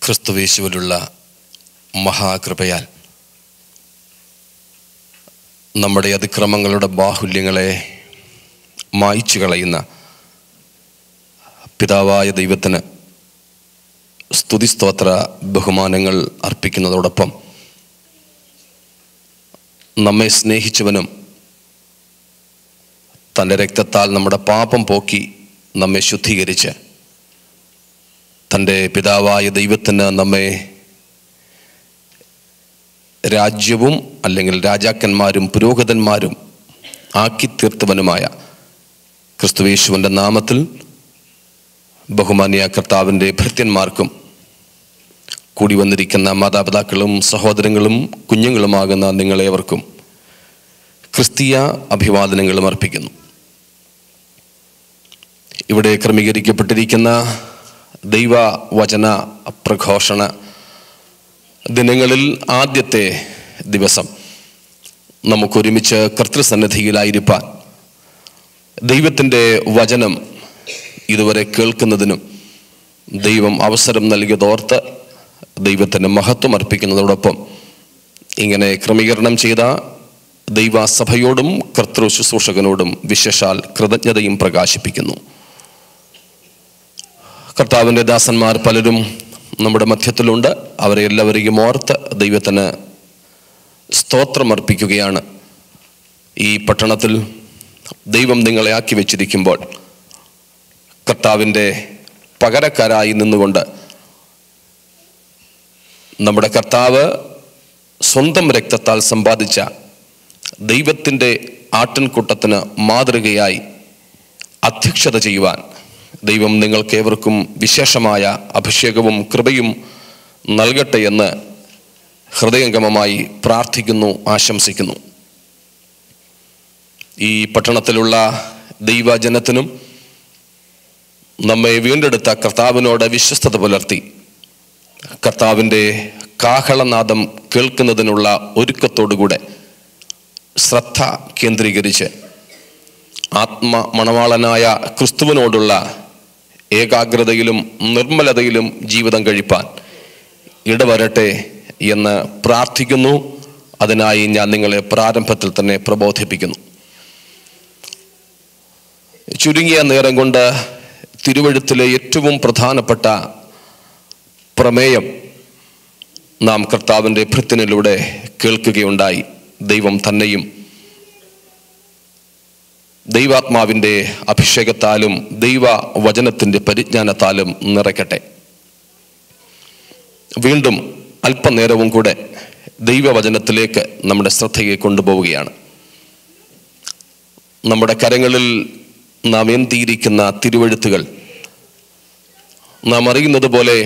ക്രിസ്തുവേശുവിലുള്ള മഹാകൃപയാൽ നമ്മുടെ അതിക്രമങ്ങളുടെ ബാഹുല്യങ്ങളെ മായ്ച്ചു കളയുന്ന പിതാവായ ദൈവത്തിന് സ്തുതിസ്തോത്ര ബഹുമാനങ്ങൾ അർപ്പിക്കുന്നതോടൊപ്പം നമ്മെ സ്നേഹിച്ചവനും തൻ്റെ രക്തത്താൽ നമ്മുടെ പാപം പോക്കി നമ്മെ ശുദ്ധീകരിച്ച് തൻ്റെ പിതാവായ ദൈവത്തിന് നമ്മെ രാജ്യവും അല്ലെങ്കിൽ രാജാക്കന്മാരും പുരോഹിതന്മാരും ആക്കി തീർത്തവനുമായ ക്രിസ്തുയേശുവിൻ്റെ നാമത്തിൽ ബഹുമാന്യ കർത്താവിൻ്റെ ഭൃത്യന്മാർക്കും കൂടി വന്നിരിക്കുന്ന മാതാപിതാക്കളും സഹോദരങ്ങളും കുഞ്ഞുങ്ങളുമാകുന്ന നിങ്ങളേവർക്കും ക്രിസ്തീയ അഭിവാദനങ്ങളും അർപ്പിക്കുന്നു. ഇവിടെ ക്രമീകരിക്കപ്പെട്ടിരിക്കുന്ന ദൈവവചന പ്രഘോഷണ ദിനങ്ങളിൽ ആദ്യത്തെ ദിവസം നമുക്കൊരുമിച്ച് കർത്തൃസന്നിധിയിലായിരിക്കാൻ ദൈവത്തിൻ്റെ വചനം ഇതുവരെ കേൾക്കുന്നതിനും ദൈവം അവസരം നൽകിയതോർത്ത് ദൈവത്തിന് മഹത്വം അർപ്പിക്കുന്നതോടൊപ്പം ഇങ്ങനെ ക്രമീകരണം ചെയ്ത ദൈവസഭയോടും കർത്തൃ ശുശ്രൂഷകനോടും വിശേഷാൽ കൃതജ്ഞതയും പ്രകാശിപ്പിക്കുന്നു. കർത്താവിൻ്റെ ദാസന്മാർ പലരും നമ്മുടെ മധ്യത്തിലുണ്ട്. അവരെ എല്ലാവരെയും ഓർത്ത് ദൈവത്തിന് സ്തോത്രമർപ്പിക്കുകയാണ്. ഈ പട്ടണത്തിൽ ദൈവം നിങ്ങളെ ആക്കി വെച്ചിരിക്കുമ്പോൾ കർത്താവിൻ്റെ പകരക്കാരായി നിന്നുകൊണ്ട് നമ്മുടെ കർത്താവ് സ്വന്തം രക്തത്താൽ സമ്പാദിച്ച ദൈവത്തിൻ്റെ ആട്ടിൻകൂട്ടത്തിന് മാതൃകയായി അധ്യക്ഷത ചെയ്യുവാൻ ദൈവം നിങ്ങൾക്കേവർക്കും വിശേഷമായ അഭിഷേകവും കൃപയും നൽകട്ടെ എന്ന് ഹൃദയംഗമമായി പ്രാർത്ഥിക്കുന്നു, ആശംസിക്കുന്നു. ഈ പട്ടണത്തിലുള്ള ദൈവജനത്തിനും നമ്മെ വീണ്ടെടുത്ത കർത്താവിനോട് വിശ്വസ്തത പുലർത്തി കർത്താവിൻ്റെ കാഹളനാദം കേൾക്കുന്നതിനുള്ള ഒരുക്കത്തോടുകൂടെ ശ്രദ്ധ കേന്ദ്രീകരിച്ച് ആത്മമണവാളനായ ക്രിസ്തുവിനോടുള്ള ഏകാഗ്രതയിലും നിർമ്മലതയിലും ജീവിതം കഴിപ്പാൻ ഇടവരട്ടെ എന്ന് പ്രാർത്ഥിക്കുന്നു. അതിനായി ഞാൻ നിങ്ങളെ പ്രാരംഭത്തിൽ തന്നെ പ്രബോധിപ്പിക്കുന്നു. ചുരുങ്ങിയ നേരം കൊണ്ട് തിരുവെഴുത്തിലെ ഏറ്റവും പ്രധാനപ്പെട്ട പ്രമേയം നാം കർത്താവിൻ്റെ ഭൃത്യനിലൂടെ കേൾക്കുകയുണ്ടായി. ദൈവം തന്നെയും ദൈവാത്മാവിൻ്റെ അഭിഷേകത്താലും ദൈവവചനത്തിൻ്റെ പരിജ്ഞാനത്താലും നിറയ്ക്കട്ടെ. വീണ്ടും അല്പനേരവും കൂടെ ദൈവവചനത്തിലേക്ക് നമ്മുടെ ശ്രദ്ധയെ കൊണ്ടുപോവുകയാണ്. നമ്മുടെ കരങ്ങളിൽ നാം എന്തിയിരിക്കുന്ന തിരുവെഴുത്തുകൾ നാം അറിയുന്നത് പോലെ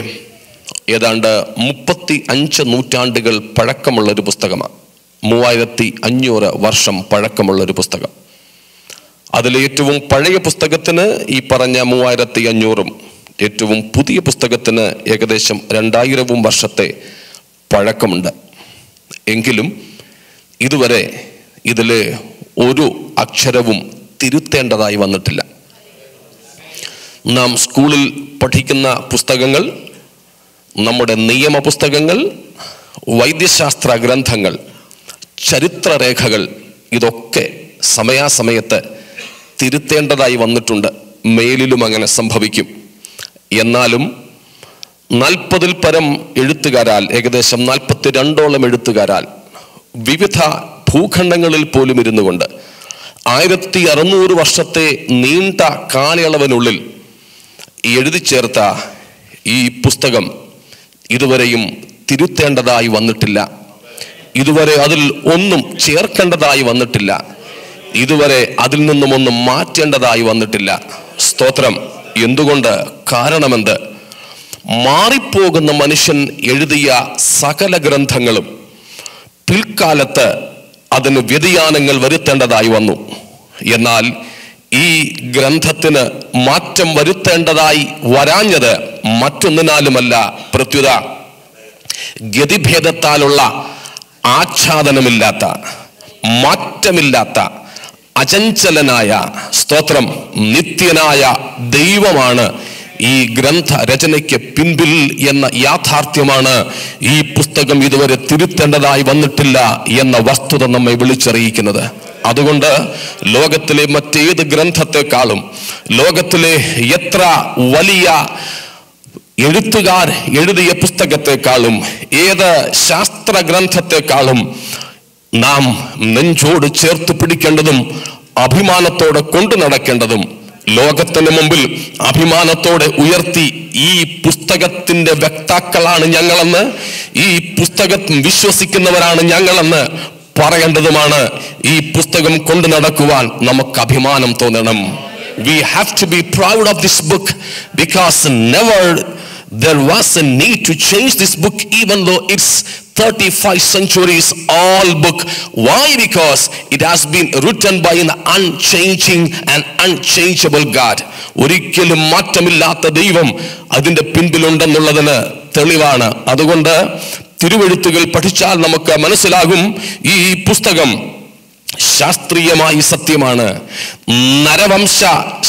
ഏതാണ്ട് 35 നൂറ്റാണ്ടുകൾ പഴക്കമുള്ളൊരു പുസ്തകമാണ്. 3500 വർഷം പഴക്കമുള്ളൊരു പുസ്തകം. അതിലെ ഏറ്റവും പഴയ പുസ്തകത്തിന് ഈ പറഞ്ഞ 3500-ഉം ഏറ്റവും പുതിയ പുസ്തകത്തിന് ഏകദേശം 2000 വർഷത്തെ പഴക്കമുണ്ട്. എങ്കിലും ഇതുവരെ ഇതിലെ ഒരു അക്ഷരവും തിരുത്തേണ്ടതായി വന്നിട്ടില്ല. നാം സ്കൂളിൽ പഠിക്കുന്ന പുസ്തകങ്ങൾ, നമ്മുടെ നിയമ പുസ്തകങ്ങൾ, വൈദ്യശാസ്ത്ര ഗ്രന്ഥങ്ങൾ, ചരിത്രരേഖകൾ ഇതൊക്കെ സമയാസമയത്ത് തിരുത്തേണ്ടതായി വന്നിട്ടുണ്ട്. മേലിലും അങ്ങനെ സംഭവിക്കും. എന്നാലും 40-ൽ പരം എഴുത്തുകാരാൽ, ഏകദേശം 42ഓളം എഴുത്തുകാരാൽ വിവിധ ഭൂഖണ്ഡങ്ങളിൽ പോലും ഇരുന്നു കൊണ്ട് 1600 വർഷത്തെ നീണ്ട കാലയളവിനുള്ളിൽ എഴുതി ചേർത്ത ഈ പുസ്തകം ഇതുവരെയും തിരുത്തേണ്ടതായി വന്നിട്ടില്ല. ഇതുവരെ അതിൽ ഒന്നും ചേർക്കേണ്ടതായി വന്നിട്ടില്ല. ഇതുവരെ അതിൽ നിന്നും ഒന്നും മാറ്റേണ്ടതായി വന്നിട്ടില്ല. സ്തോത്രം. എന്തുകൊണ്ട്? കാരണമെന്ത്? മാറിപ്പോകുന്ന മനുഷ്യൻ എഴുതിയ സകല ഗ്രന്ഥങ്ങളും പിൽക്കാലത്ത് അതിന് വ്യതിയാനങ്ങൾ വരുത്തേണ്ടതായി വന്നു. എന്നാൽ ഈ ഗ്രന്ഥത്തിന് മാറ്റം വരുത്തേണ്ടതായി വരാഞ്ഞത് മറ്റൊന്നിനാലുമല്ല, പ്രത്യുത ഗതിഭേദത്താലുള്ള ആച്ഛാദനമില്ലാത്ത, മാറ്റമില്ലാത്ത, അചഞ്ചലനായ, സ്തോത്രം, നിത്യനായ ദൈവമാണ് ഈ ഗ്രന്ഥ രചനയ്ക്ക് പിൻപിൽ എന്ന യാഥാർത്ഥ്യമാണ് ഈ പുസ്തകം ഇതുവരെ തിരുത്തേണ്ടതായി വന്നിട്ടില്ല എന്ന വസ്തുത നമ്മെ വിളിച്ചറിയിക്കുന്നത്. അതുകൊണ്ട് ലോകത്തിലെ മറ്റേത് ഗ്രന്ഥത്തെക്കാളും, ലോകത്തിലെ എത്ര വലിയ എഴുത്തുകാർ എഴുതിയ പുസ്തകത്തെക്കാളും, ഏത് ശാസ്ത്ര ഗ്രന്ഥത്തെക്കാളും നാം നെഞ്ചോട് ചേർത്ത് പിടിക്കേണ്ടതും അഭിമാനത്തോടെ കൊണ്ടു നടക്കേണ്ടതും, ലോകത്തിന് മുമ്പിൽ അഭിമാനത്തോടെ ഉയർത്തി ഈ പുസ്തകത്തിന്റെ വക്താക്കളാണ് ഞങ്ങളെന്ന്, ഈ പുസ്തകം വിശ്വസിക്കുന്നവരാണ് ഞങ്ങളെന്ന് പറയേണ്ടതുമാണ്. ഈ പുസ്തകം കൊണ്ടു നടക്കുവാൻ നമുക്ക് അഭിമാനം തോന്നണം. We have to be proud of this book because never there was a need to change this book, even though it's 35 centuries old book. Why? Because it has been written by an unchanging and unchangeable God. ഒരിക്കലും മാറ്റമില്ലാത്ത ദൈവം അതിന്റെ പിൻപിലുണ്ടെന്നുള്ളതിന് തെളിവാണ്. അതുകൊണ്ട് തിരുവെഴുത്തുകൾ പഠിച്ചാൽ നമുക്ക് മനസ്സിലാകും, ഈ പുസ്തകം ശാസ്ത്രീയമായി സത്യമാണ്, നരവംശ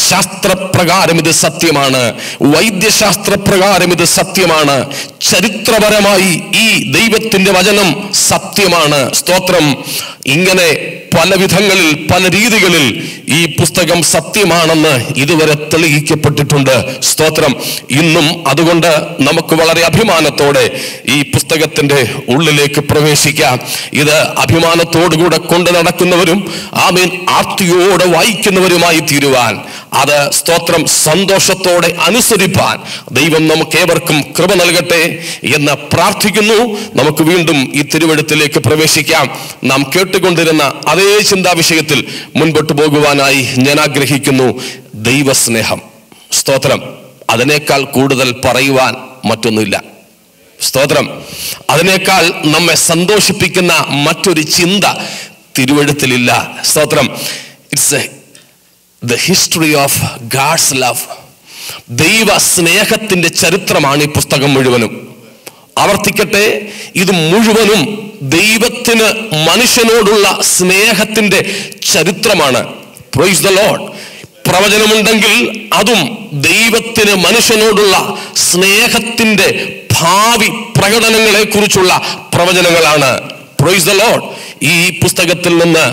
ശാസ്ത്രപ്രകാരം ഇത് സത്യമാണ്, വൈദ്യശാസ്ത്രപ്രകാരം ഇത് സത്യമാണ്, ചരിത്രപരമായി ഈ ദൈവത്തിന്റെ വചനം സത്യമാണ്. സ്തോത്രം. ഇങ്ങനെ പല വിധങ്ങളിൽ, പല രീതികളിൽ ഈ പുസ്തകം സത്യമാണെന്ന് ഇതുവരെ തെളിയിക്കപ്പെട്ടിട്ടുണ്ട്. സ്തോത്രം. ഇന്നും അതുകൊണ്ട് നമുക്ക് വളരെ അഭിമാനത്തോടെ ഈ പുസ്തകത്തിന്റെ ഉള്ളിലേക്ക് പ്രവേശിക്കാം. ഇത് അഭിമാനത്തോടുകൂടെ കൊണ്ടു നടക്കുന്നവരും ആമേൻ ആർത്തിയോടെ വായിക്കുന്നവരുമായി തീരുവാൻ, അത് സ്തോത്രം സന്തോഷത്തോടെ അനുസരിപ്പാൻ ദൈവം നമുക്ക് ഏവർക്കും കൃപ നൽകട്ടെ എന്ന് പ്രാർത്ഥിക്കുന്നു. നമുക്ക് വീണ്ടും ഈ തിരുവെഴുത്തിലേക്ക് പ്രവേശിക്കാം. നാം കേട്ടുകൊണ്ടിരുന്ന അതേ ചിന്താ വിഷയത്തിൽ മുൻപോട്ട് പോകുവാനായി ഞാൻ ആഗ്രഹിക്കുന്നു. ദൈവസ്നേഹം. സ്തോത്രം. അതിനേക്കാൾ കൂടുതൽ പറയുവാൻ മറ്റൊന്നുമില്ല. സ്തോത്രം. അതിനേക്കാൾ നമ്മെ സന്തോഷിപ്പിക്കുന്ന മറ്റൊരു ചിന്ത തിരുവെഴുത്തിലില്ല. സ്തോത്രം. It's the history of God's love. ദൈവ സ്നേഹത്തിന്റെ ചരിത്രമാണ് ഈ പുസ്തകം മുഴുവനും. ആവർത്തിക്കട്ടെ, ഇത് മുഴുവനും ദൈവത്തിന് മനുഷ്യനോടുള്ള സ്നേഹത്തിന്റെ ചരിത്രമാണ്. Praise the Lord. പ്രവചനമുണ്ടെങ്കിൽ അതും ദൈവത്തിന് മനുഷ്യനോടുള്ള സ്നേഹത്തിന്റെ ഭാവി പ്രകടനങ്ങളെ കുറിച്ചുള്ള പ്രവചനങ്ങളാണ്. Praise the Lord. ഈ പുസ്തകത്തിൽ നിന്ന്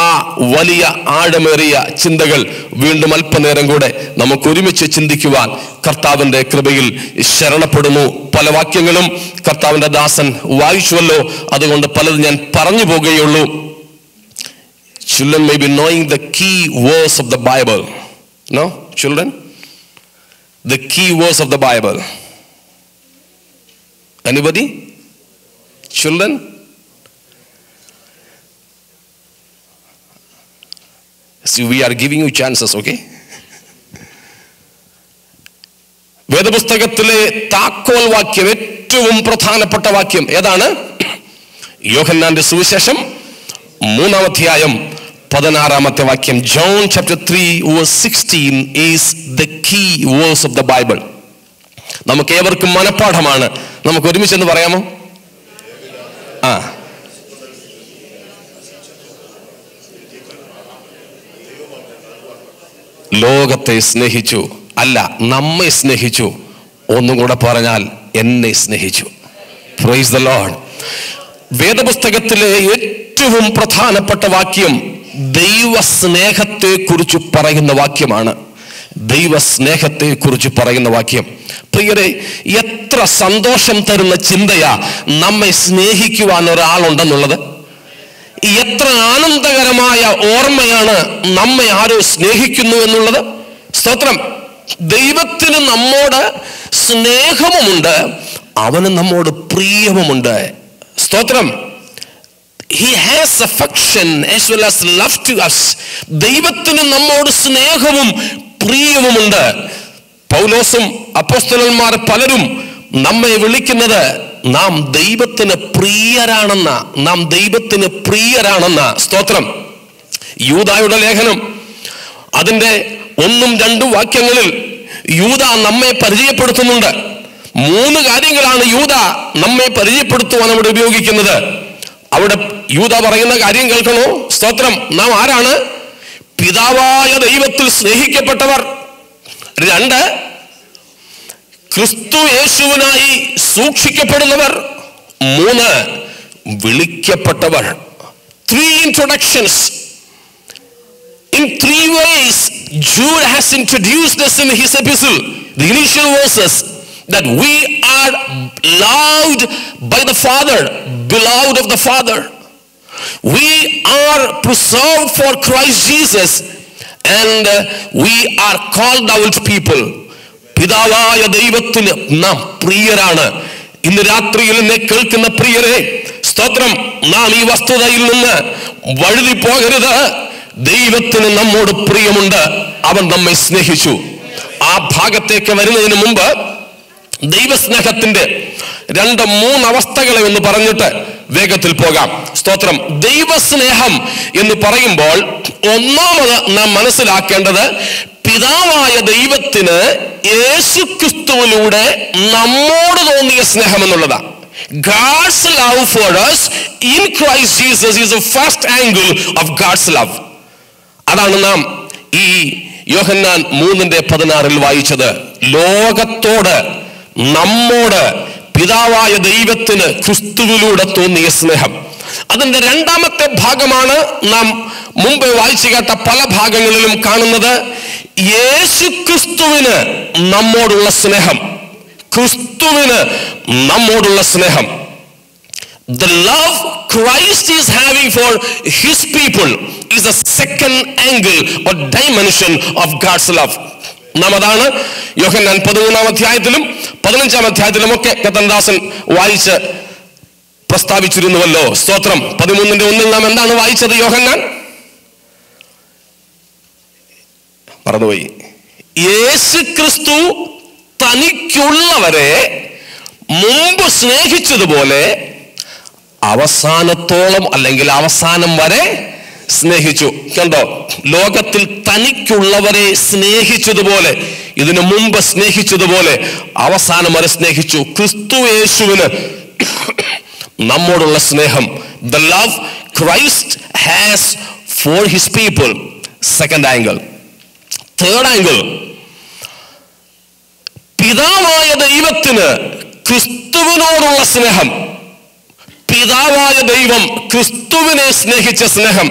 ആ വലിയ ആഴമേറിയ ചിന്തകൾ വീണ്ടും അല്പനേരം കൂടെ നമുക്ക് ഒരുമിച്ച് ചിന്തിക്കുവാൻ കർത്താവിന്റെ കൃപയിൽ ശരണപ്പെടുന്നു. പല വാക്യങ്ങളും കർത്താവിന്റെ ദാസൻ വായിച്ചുവല്ലോ, അതുകൊണ്ട് പലത് ഞാൻ പറഞ്ഞു പോകുകയുള്ളൂ. Children may be knowing the key verse of the Bible. No, children? The key verse of the Bible. Anybody? Children? See, we are giving you chances, okay? വേദപുസ്തകത്തിലെ താക്കോൽ വാക്യം, ഏറ്റവും പ്രധാനപ്പെട്ട വാക്യം ഏതാണ്? യോഹന്നാന്റെ സുവിശേഷം 3-ാം അധ്യായം 16-ാമത്തെ വാക്യം. John chapter 3 verse 16 is the key verse of the Bible. നമുക്ക് ഏവർക്കും മനപ്പാഠമാണ്. നമുക്ക് ഒരുമിച്ചെന്ന് പറയാമോ? ലോകത്തെ സ്നേഹിച്ചു, അല്ല നമ്മെ സ്നേഹിച്ചു. ഒന്നും കൂടെ പറഞ്ഞാൽ എന്നെ സ്നേഹിച്ചു. Praise the Lord. വേദപുസ്തകത്തിലെ ഏറ്റവും പ്രധാനപ്പെട്ട വാക്യം ദൈവസ്നേഹത്തെ കുറിച്ച് പറയുന്ന വാക്യമാണ്. ദൈവസ്നേഹത്തെ കുറിച്ച് പറയുന്ന വാക്യം. പ്രിയരെ, എത്ര സന്തോഷം തരുന്ന ചിന്തയാ നമ്മെ സ്നേഹിക്കുവാൻ ഒരാളുണ്ടെന്നുള്ളത്. എത്ര ആനന്ദകരമായ ഓർമ്മയാണ് നമ്മെ ആരോ സ്നേഹിക്കുന്നു എന്നുള്ളത്. സ്തോത്രം. ദൈവത്തിന് നമ്മോട് സ്നേഹവുമുണ്ട്, അവന് നമ്മോട് പ്രിയവുമുണ്ട്. സ്തോത്രം. He has affection as well as love to us. ദൈവത്തിന് നമ്മോട് സ്നേഹവും പ്രിയവുമുണ്ട്. പൗലോസും അപ്പോസ്തലന്മാർ പലരും നമ്മെ വിളിക്കുന്നത് നാം ദൈവത്തിന് പ്രിയരാണെന്ന, നാം ദൈവത്തിന് പ്രിയരാണെന്ന. സ്തോത്രം. യൂദായുടെ ലേഖനം അതിന്റെ 1-2 വാക്യങ്ങളിൽ യൂദ നമ്മെ പരിചയപ്പെടുത്തുന്നുണ്ട്. 3 കാര്യങ്ങളാണ് യൂദ നമ്മെ പരിചയപ്പെടുത്തുവാൻ അവിടെ ഉപയോഗിക്കുന്നത്. അവിടെ യൂദ പറയുന്ന കാര്യം കേൾക്കണോ? സ്തോത്രം. നാം ആരാണ്? പിതാവായ ദൈവത്തിൽ സ്നേഹിക്കപ്പെട്ടവർ. 2, ക്രിസ്തു യേശുവിനായി സൂക്ഷിക്കപ്പെടുന്നവർ, 3 വിളിക്കപ്പെട്ടവർ. 3 introductions. In 3 ways Jude has introduced us in his epistle, the initial verses, that we are loved by the Father, beloved of the Father. We are preserved for Christ Jesus, and we are called out people. പിതാവായ ദൈവത്തിന് നാം പ്രിയരാണ്. ഇന്ന് രാത്രിയിൽ എന്നെ കേൾക്കുന്ന പ്രിയരെ, സ്തോത്രം, നാം ഈ വസ്തുതയിൽ നിന്ന് വഴുതി പോകരുത്. ദൈവത്തിന് നമ്മോട് പ്രിയമുണ്ട്. അവൻ നമ്മെ സ്നേഹിച്ചു. ആ ഭാഗത്തേക്ക് വരുന്നതിന് മുമ്പ് ദൈവസ്നേഹത്തിന്റെ 2-3 അവസ്ഥകളെ ഒന്ന് പറഞ്ഞിട്ട് വേഗത്തിൽ പോകാം. സ്തോത്രം. ദൈവസ്നേഹം എന്ന് പറയുമ്പോൾ ഒന്നാമത് നാം മനസ്സിലാക്കേണ്ടത് പിതാവായ ദൈവത്തിന് യേശുക്രിസ്തുവിലൂടെ നമ്മോട് തോന്നിയ സ്നേഹം എന്നുള്ളതാണ്. God's love for us in Christ Jesus is the first angle of God's love. അതാണ് നാം ഈ യോഹന്നാൻ 3:16 വായിച്ചത്. ലോകത്തോട്, നമ്മോട് പിതാവായ ദൈവത്തിന് ക്രിസ്തുവിലൂടെ തോന്നിയ സ്നേഹം. അതിന്റെ 2ാമത്തെ ഭാഗമാണ് നാം മുമ്പ് വായിച്ചു കേട്ട പല ഭാഗങ്ങളിലും കാണുന്നത്. യേശുക്രിസ്തുവിന് നമ്മോടുള്ള സ്നേഹം, ക്രിസ്തുവിന് നമ്മോടുള്ള സ്നേഹം. The love Christ is having for his people is a second angle or dimension of God's love. നാം അതാണ് യോഹന്നാൻ 13-ാം അധ്യായത്തിലും 15-ാം അധ്യായത്തിലും ഒക്കെ കത്തൻദാസൻ വായിച്ച് പ്രസ്താവിച്ചിരുന്നുവല്ലോ. സ്തോത്രം. 13:1 നാം എന്താണ് വായിച്ചത്? യോഹന്നാൻ മറന്നുപോയി. യേശുക്രിസ്തു തനിക്കുള്ളവരെ മുമ്പ് സ്നേഹിച്ചതുപോലെ അവസാനത്തോളം, അല്ലെങ്കിൽ അവസാനം വരെ സ്നേഹിച്ചു. കണ്ടോ? ലോകത്തിൽ തനിക്കുള്ളവരെ സ്നേഹിച്ചതുപോലെ, ഇതിനു മുമ്പ് സ്നേഹിച്ചതുപോലെ അവസാനം വരെ സ്നേഹിച്ചു. ക്രിസ്തു യേശുവിന് നമ്മോടുള്ള സ്നേഹം. The love Christ has for his people. Second angle. Third angle. പിതാവായ ദൈവത്തിന് ക്രിസ്തുവിനോടുള്ള സ്നേഹം. പിതാവായ ദൈവം ക്രിസ്തുവിനെ സ്നേഹിച്ച സ്നേഹം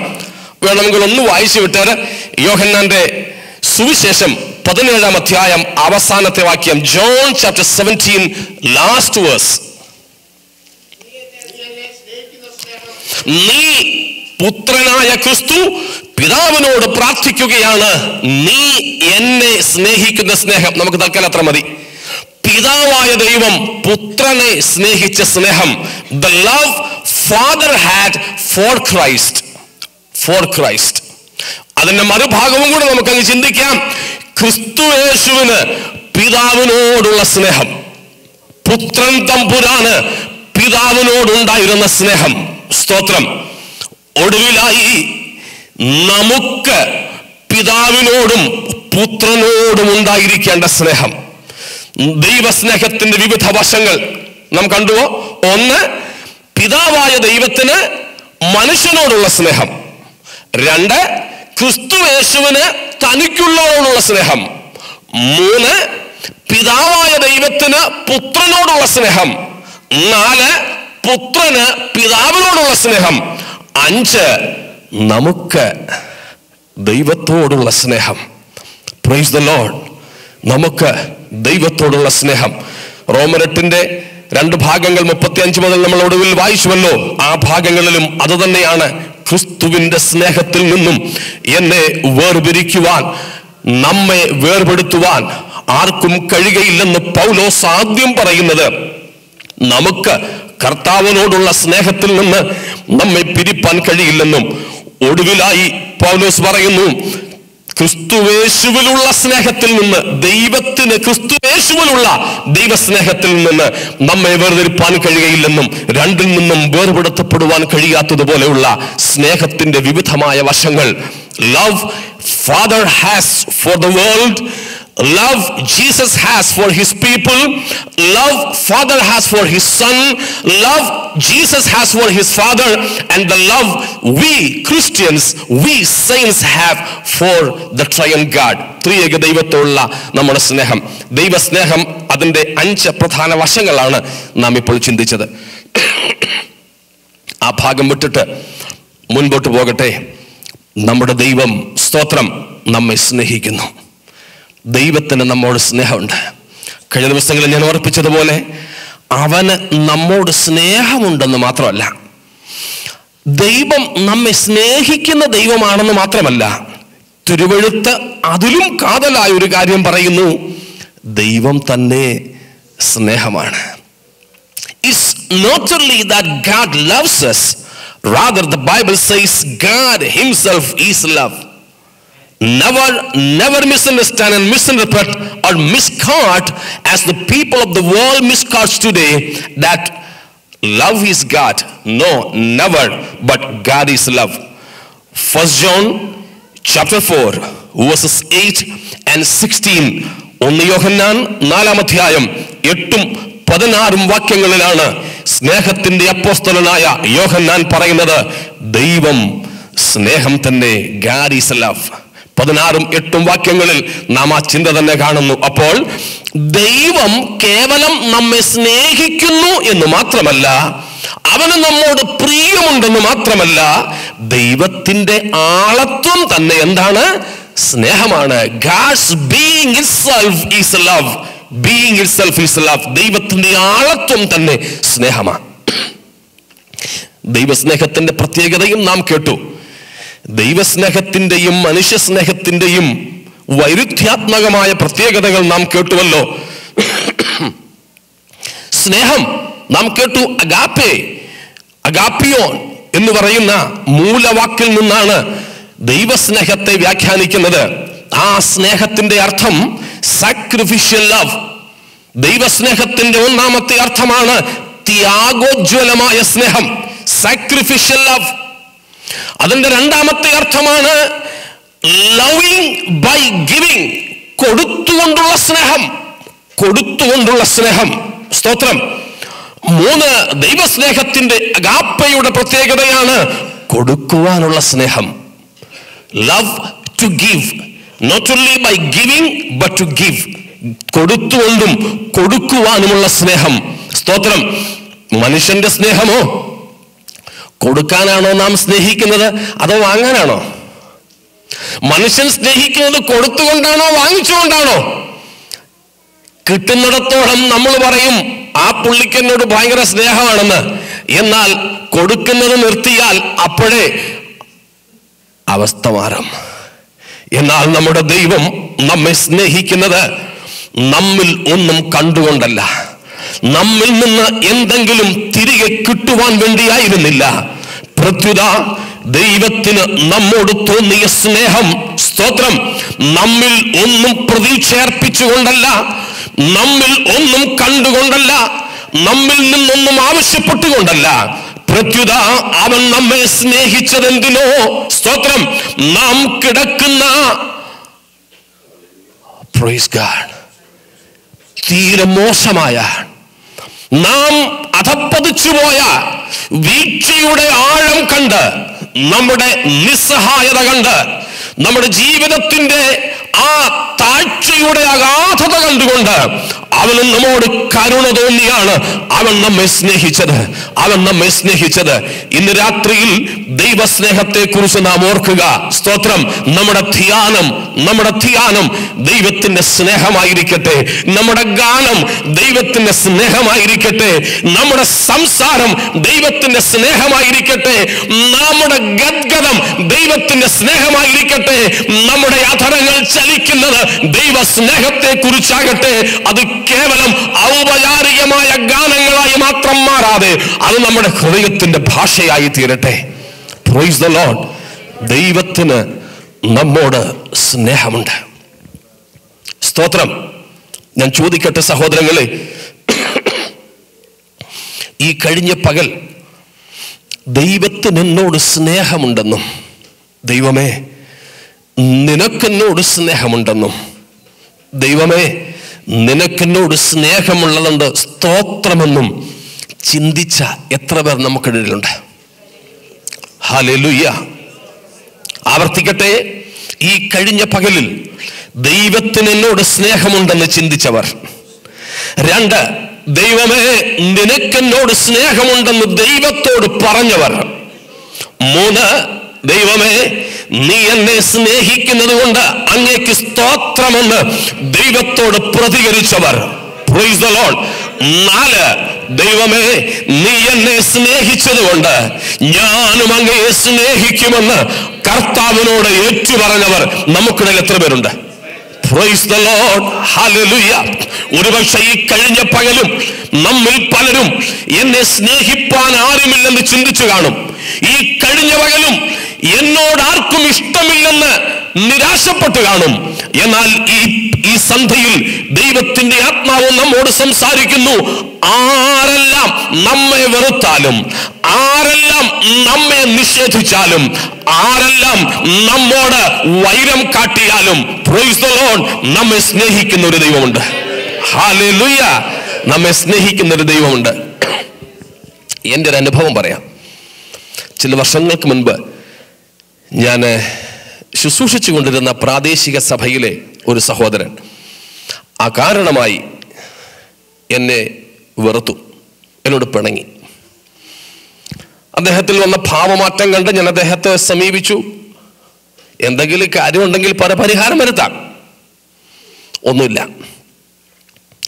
വേണമെങ്കിൽ ഒന്ന് വായിച്ചു വിട്ടാൽ യോഹന്നാന്റെ സുവിശേഷം 17-ാം അധ്യായം അവസാനത്തെ വാക്യം. John chapter 17 last verse. നീ പുത്രനായ ക്രിസ്തു പിതാവിനോട് പ്രാർത്ഥിക്കുകയാണ്, നീ എന്നെ സ്നേഹിക്കുന്ന സ്നേഹം. നമുക്ക് തൽക്കാലം അത്ര മതി. പിതാവായ ദൈവം പുത്രനെ സ്നേഹിച്ച സ്നേഹം. The love Father had for Christ. For Christ. അതിന്റെ മറുഭാഗവും കൂടെ നമുക്കങ്ങ് ചിന്തിക്കാം. ക്രിസ്തു യേശുവിന് പിതാവിനോടുള്ള സ്നേഹം. പുത്രൻ തമ്പുരാന് പിതാവിനോടുണ്ടായിരുന്ന സ്നേഹം. സ്തോത്രം. ഒടുവിലായി നമുക്ക് പിതാവിനോടും പുത്രനോടും ഉണ്ടായിരിക്കേണ്ട സ്നേഹം. ദൈവസ്നേഹത്തിന്റെ വിവിധ വശങ്ങൾ നാം കണ്ടുവോ? 1, പിതാവായ ദൈവത്തിന് മനുഷ്യനോടുള്ള സ്നേഹം. 2, ക്രിസ്തു യേശുവിന് തനിക്കുള്ളവരോടുള്ള സ്നേഹം. 3, പിതാവായ ദൈവത്തിന് പുത്രനോടുള്ള സ്നേഹം. 4, പുത്രന് പിതാവിനോടുള്ള സ്നേഹം. 5, നമുക്ക് ദൈവത്തോടുള്ള സ്നേഹം. Praise the Lord. നമുക്ക് ദൈവത്തോടുള്ള സ്നേഹം. റോമർ 8-ന്റെ 2 ഭാഗങ്ങൾ 35 മുതൽ നമ്മൾ ഒടുവിൽ വായിച്ചുവല്ലോ. ആ ഭാഗങ്ങളിലും അത് തന്നെയാണ്. ക്രിസ്തുവിന്റെ സ്നേഹത്തിൽ നിന്നും എന്നെ വേർപിരിക്കുവാൻ, നമ്മെ വേർപെടുത്തുവാൻ ആർക്കും കഴിയുകയില്ലെന്ന് പൗലോസ് ആദ്യം പറയുന്നത്. നമുക്ക് കർത്താവിനോടുള്ള സ്നേഹത്തിൽ നിന്ന് നമ്മെ പിരിപ്പാൻ കഴിയില്ലെന്നും ഒടുവിലായി പൗലോസ് പറയുന്നു, ക്രിസ്തുവേശുവിലുള്ള സ്നേഹത്തിൽ നിന്ന്, ദൈവത്തിന് ക്രിസ്തുവേശുവിലുള്ള ദൈവസ്നേഹത്തിൽ നിന്ന് നമ്മെ വേർതിരിപ്പാൻ കഴിയുകയില്ലെന്നും, രണ്ടിൽ നിന്നും വേർപെടുത്തപ്പെടുവാൻ കഴിയാത്തതുപോലെയുള്ള സ്നേഹത്തിന്റെ വിവിധമായ വശങ്ങൾ. Love father has for the world, love Jesus has for his people, love Father has for his Son, love Jesus has for his Father, and the love we Christians, we saints have for the triune God. ത്രിയേക ദൈവത്തോടുള്ള നമ്മുടെ സ്നേഹം. ദൈവസ്നേഹം അതിൻ്റെ 5 പ്രധാന വശങ്ങളാണ് നാം ഇപ്പോൾ ചിന്തിച്ചത്. ആ ഭാഗം വിട്ടിട്ട് മുൻപോട്ട് പോകട്ടെ. നമ്മുടെ ദൈവം, സ്തോത്രം, നമ്മെ സ്നേഹിക്കുന്നു. ദൈവത്തിന് നമ്മോട് സ്നേഹമുണ്ട്. കഴിഞ്ഞ ദിവസങ്ങളിൽ ഞാൻ ഓർപ്പിച്ചതുപോലെ അവന് നമ്മോട് സ്നേഹമുണ്ടെന്ന് മാത്രമല്ല, ദൈവം നമ്മെ സ്നേഹിക്കുന്ന ദൈവമാണെന്ന് മാത്രമല്ല, തിരുവെഴുത്ത് അതിലും കാതലായ ഒരു കാര്യം പറയുന്നു: ദൈവം തന്നെ സ്നേഹമാണ്. It's not only that God loves us, rather the Bible says God himself is love. Never misunderstand and misinterpret or misquote as the people of the world misquote today that love is God. No, never. But God is love. 1 John chapter 4 verses 8 and 16. 1 യോഹന്നാൻ 4-ാം അധ്യായം 8-16 വാക്യങ്ങളിലാണ് സ്നേഹത്തിന്റെ അപ്പോസ്തലനായ യോഹന്നാൻ പറയുന്നത്: ദൈവം സ്നേഹം തന്നെ. God is love. 16-8 വാക്യങ്ങളിൽ നാം ആ ചിന്ത തന്നെ കാണുന്നു. അപ്പോൾ ദൈവം കേവലം നമ്മെ സ്നേഹിക്കുന്നു എന്ന് മാത്രമല്ല, അവന് നമ്മോട് പ്രിയമുണ്ടെന്ന് മാത്രമല്ല, ദൈവത്തിന്റെ ആളത്വം തന്നെ എന്താണ്? സ്നേഹമാണ്. God's being itself is love. Being itself is love. ദൈവത്തിന്റെ ആളത്വം തന്നെ സ്നേഹമാണ്. ദൈവസ്നേഹത്തിന്റെ പ്രത്യേകതയും നാം കേട്ടു. ദൈവസ്നേഹത്തിന്റെയും മനുഷ്യ സ്നേഹത്തിന്റെയും വൈരുദ്ധ്യാത്മകമായ പ്രത്യേകതകൾ നാം കേട്ടുവല്ലോ. സ്നേഹം നാം കേട്ടു. അഗാപ്പേ, അഗാപ്പിയോൻ എന്ന് പറയുന്ന മൂലവാക്കിൽ നിന്നാണ് ദൈവസ്നേഹത്തെ വ്യാഖ്യാനിക്കുന്നത്. ആ സ്നേഹത്തിന്റെ അർത്ഥം സാക്രിഫിഷ്യൽ ലവ്. ദൈവസ്നേഹത്തിന്റെ ഒന്നാമത്തെ അർത്ഥമാണ് ത്യാഗോജ്വലമായ സ്നേഹം, സാക്രിഫിഷ്യൽ ലവ്. അതിന്റെ രണ്ടാമത്തെ അർത്ഥമാണ് ലവിങ് ബൈ ഗിവിങ്, കൊടുത്തുകൊണ്ടുള്ള സ്നേഹം, കൊടുത്തുകൊണ്ടുള്ള സ്നേഹം. സ്തോത്രം. 3, ദൈവസ്നേഹത്തിന്റെ അഗാപ്പയുടെ പ്രത്യേകതയാണ് കൊടുക്കുവാനുള്ള സ്നേഹം. Love to give, not only by giving but to give, കൊടുത്തുകൊണ്ടും കൊടുക്കുവാനുമുള്ള സ്നേഹം. സ്തോത്രം. മനുഷ്യന്റെ സ്നേഹമോ കൊടുക്കാനാണോ നാം സ്നേഹിക്കുന്നത്, അതോ വാങ്ങാനാണോ? മനുഷ്യൻ സ്നേഹിക്കുന്നത് കൊടുത്തുകൊണ്ടാണോ വാങ്ങിച്ചുകൊണ്ടാണോ? കിട്ടുന്നിടത്തോളം നമ്മൾ പറയും ആ പുള്ളിക്ക് എന്നോട് ഭയങ്കര സ്നേഹമാണെന്ന്. എന്നാൽ കൊടുക്കുന്നത് നിർത്തിയാൽ അപ്പോഴേ അവസ്ഥ മാറും. എന്നാൽ നമ്മുടെ ദൈവം നമ്മെ സ്നേഹിക്കുന്നത് നമ്മിൽ ഒന്നും കണ്ടുകൊണ്ടല്ല, നമ്മിൽ നിന്ന് എന്തെങ്കിലും തിരികെ കിട്ടുവാൻ വേണ്ടിയായിരുന്നില്ല. പ്രത്യുത ദൈവത്തിന് നമ്മോട് തോന്നിയ സ്നേഹം, സ്തോത്രം, നമ്മിൽ ഒന്നും പ്രതീക്ഷയർപ്പിച്ചുകൊണ്ടല്ല, നമ്മിൽ ഒന്നും കണ്ടുകൊണ്ടല്ല, നമ്മിൽ നിന്നൊന്നും ആവശ്യപ്പെട്ടുകൊണ്ടല്ല. പ്രത്യുത അവൻ നമ്മെ സ്നേഹിച്ചതെന്തിനോ? സ്തോത്രം, നാം കിടക്കുന്ന പ്രൈസ് ഗോഡ് തീരെ മോശമായ, നാം അധപ്പതിച്ചുപോയ വീഴ്ചയുടെ ആഴം കണ്ട്, നമ്മുടെ നിസ്സഹായത കണ്ട്, നമ്മുടെ ജീവിതത്തിന്റെ ആ താഴ്ചയുടെ അഗാധത കണ്ടുകൊണ്ട് അവൻ നമ്മോട് കരുണ തോന്നിയാണ് അവൻ നമ്മെ സ്നേഹിച്ചത്. അവൻ നമ്മെ സ്നേഹിച്ചത്. ഇന്ന് രാത്രിയിൽ ദൈവസ്നേഹത്തെ കുറിച്ച് നാം ഓർക്കുക. സ്തോത്രം. നമ്മുടെ ധ്യാനം ദൈവത്തിന്റെ സ്നേഹമായിരിക്കട്ടെ. നമ്മുടെ ഗാനം ദൈവത്തിന്റെ സ്നേഹമായിരിക്കട്ടെ. നമ്മുടെ സംസാരം ദൈവത്തിന്റെ സ്നേഹമായിരിക്കട്ടെ. നമ്മുടെ ഗദ്ഗതം ദൈവത്തിന്റെ സ്നേഹമായിരിക്കട്ടെ. നമ്മുടെ അധരങ്ങൾ ചലിക്കുന്നത് ദൈവ സ്നേഹത്തെ കുറിച്ചാകട്ടെ. അത് കേവലം ഔപചാരികമായ ഗാനങ്ങളായി മാത്രം മാറാതെ അത് നമ്മുടെ ഹൃദയത്തിന്റെ ഭാഷയായി തീരട്ടെ. Price the Lord. ദൈവത്തിന് നമ്മോട് സ്നേഹമുണ്ട്. സ്തോത്രം. ഞാൻ ചോദിക്കട്ടെ സഹോദരങ്ങളെ, ഈ കഴിഞ്ഞ പകൽ ദൈവത്തിന് എന്നോട് സ്നേഹമുണ്ടെന്നും ദൈവമേ നിനക്കെന്നോട് സ്നേഹമുണ്ടെന്നും ദൈവമേ നിനക്കെന്നോട് സ്നേഹമുള്ളതുണ്ട് സ്തോത്രമെന്നും ചിന്തിച്ച എത്ര പേർ നമുക്കിടയിലുണ്ട്? ഹല്ലേലൂയ. ആവർത്തിക്കട്ടെ, ഈ കഴിഞ്ഞ പകലിൽ ദൈവത്തിന് എന്നോട് സ്നേഹമുണ്ടെന്ന് ചിന്തിച്ചവർ, 2, ദൈവമേ നിനക്കെന്നോട് സ്നേഹമുണ്ടെന്ന് ദൈവത്തോട് പറഞ്ഞവർ. 3, ദൈവമേ നീ എന്നെ സ്നേഹിക്കുന്നത് കൊണ്ട് അങ്ങേക്ക് സ്തോത്രമെന്ന് ദൈവത്തോട് പ്രതികരിച്ചവർ. Price the Lord. 4, ദൈവമേ നീ എന്നെ സ്നേഹിച്ചത് കൊണ്ട് ഞാനും അങ്ങയെ സ്നേഹിക്കുമെന്ന് കർത്താവിനോട് ഏറ്റുപറഞ്ഞവർ നമുക്കിടയിൽ എത്ര പേരുണ്ട്? Price the Lord. ഹല്ലേലൂയ. ഒരുപക്ഷെ ഈ കഴിഞ്ഞ പകലും നമ്മിൽ പലരും എന്നെ സ്നേഹിപ്പാൻ ആരുമില്ലെന്ന് ചിന്തിച്ചു കാണും. ഈ കഴിഞ്ഞ പകലും എന്നോട് ആർക്കും ഇഷ്ടമില്ലെന്ന് നിരാശപ്പെട്ട് കാണും. എന്നാൽ ഈ സന്ധ്യയിൽ ദൈവത്തിന്റെ ആത്മാവ് നമ്മോട് സംസാരിക്കുന്നു. ആരെല്ലാം നമ്മെ വെറുത്താലും, ആരെല്ലാം നമ്മെ നിഷേധിച്ചാലും, ആരെല്ലാം നമ്മോട് വൈരം കാട്ടിയാലും, പ്രൈസ് ദി ലോർഡ്, നമ്മെ സ്നേഹിക്കുന്ന ഒരു ദൈവമുണ്ട്. ഹല്ലേലൂയ. നമ്മെ സ്നേഹിക്കുന്ന ഒരു ദൈവമുണ്ട്. എൻ്റെ ഒരു അനുഭവം പറയാം. ചില വർഷങ്ങൾക്ക് മുൻപ് ഞാൻ ശുശ്രൂഷിച്ചു കൊണ്ടിരുന്ന പ്രാദേശിക സഭയിലെ ഒരു സഹോദരൻ അകാരണമായി എന്നെ വെറുത്തു, എന്നോട് പിണങ്ങി. അദ്ദേഹത്തിൽ വന്ന ഭാവമാറ്റം കണ്ട് ഞാൻ അദ്ദേഹത്തെ സമീപിച്ചു. എന്തെങ്കിലും കാര്യമുണ്ടെങ്കിൽ പരിഹാരം വരുത്താം. ഒന്നുമില്ല,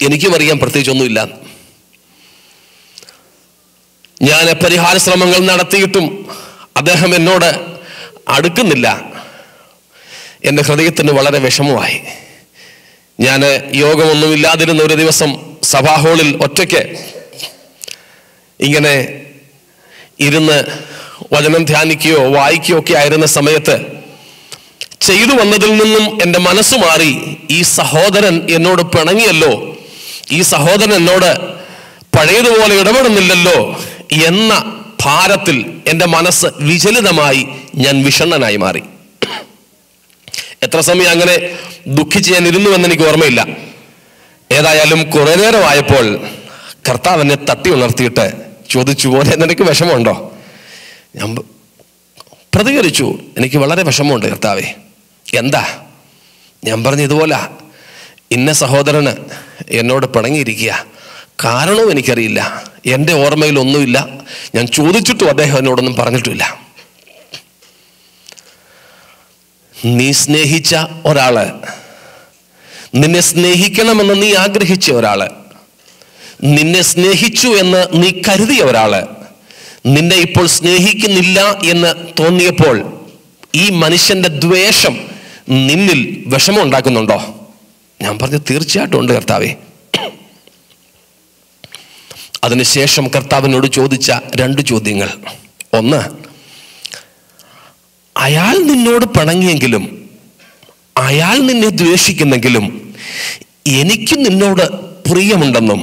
എനിക്കും അറിയാം പ്രത്യേകിച്ച് ഒന്നുമില്ല. ഞാൻ പരിഹാര ശ്രമങ്ങൾ നടത്തിയിട്ടും അദ്ദേഹം എന്നോട് അടുക്കുന്നില്ല. എൻ്റെ ഹൃദയത്തിന് വളരെ വിഷമമായി. ഞാൻ യോഗമൊന്നുമില്ലാതിരുന്ന ഒരു ദിവസം സഭാ ഹാളിൽ ഒറ്റയ്ക്ക് ഇങ്ങനെ ഇരുന്ന് വചനം ധ്യാനിക്കുകയോ വായിക്കുകയോ ഒക്കെ ആയിരുന്ന സമയത്ത് ചെയ്തു വന്നതിൽ നിന്നും എൻ്റെ മനസ്സ് മാറി. ഈ സഹോദരൻ എന്നോട് പിണങ്ങിയല്ലോ, ഈ സഹോദരൻ എന്നോട് പഴയതുപോലെ ഇടപെടുന്നില്ലല്ലോ എന്ന ഭാരത്തിൽ എൻ്റെ മനസ്സ് വിചലിതമായി, ഞാൻ വിഷണ്ണനായി മാറി. എത്ര സമയം അങ്ങനെ ദുഃഖിച്ച് ഞാൻ ഇരുന്നുവെന്ന് എനിക്ക് ഓർമ്മയില്ല. ഏതായാലും കുറെ നേരമായപ്പോൾ കർത്താവ് എന്നെ തട്ടി ഉണർത്തിയിട്ട് ചോദിച്ചു, പോലെ നിനക്ക് വിഷമമുണ്ടോ? ഞാൻ പ്രതികരിച്ചു, എനിക്ക് വളരെ വിഷമമുണ്ട് കർത്താവേ. എന്താ? ഞാൻ പറഞ്ഞു, ഇതുപോലെ ഇന്ന സഹോദരന് എന്നോട് പിണങ്ങിയിരിക്കുക, കാരണവും എനിക്കറിയില്ല, എൻ്റെ ഓർമ്മയിലൊന്നുമില്ല, ഞാൻ ചോദിച്ചിട്ടും അദ്ദേഹം എന്നോടൊന്നും പറഞ്ഞിട്ടില്ല. നീ സ്നേഹിച്ച ഒരാള്, നിന്നെ സ്നേഹിക്കണമെന്ന് നീ ആഗ്രഹിച്ച ഒരാള്, നിന്നെ സ്നേഹിച്ചു എന്ന് നീ കരുതിയ ഒരാള് നിന്നെ ഇപ്പോൾ സ്നേഹിക്കുന്നില്ല എന്ന് തോന്നിയപ്പോൾ ഈ മനുഷ്യന്റെ ദ്വേഷം നിന്നിൽ വിഷമം ഉണ്ടാക്കുന്നുണ്ടോ? ഞാൻ പറഞ്ഞു, തീർച്ചയായിട്ടും ഉണ്ട് കർത്താവേ. അതിനുശേഷം കർത്താവിനോട് ചോദിച്ച 2 ചോദ്യങ്ങൾ. ഒന്ന്, അയാൾ നിന്നോട് പിണങ്ങിയെങ്കിലും, അയാൾ നിന്നെ ദ്വേഷിക്കുന്നെങ്കിലും എനിക്ക് നിന്നോട് പ്രിയമുണ്ടെന്നും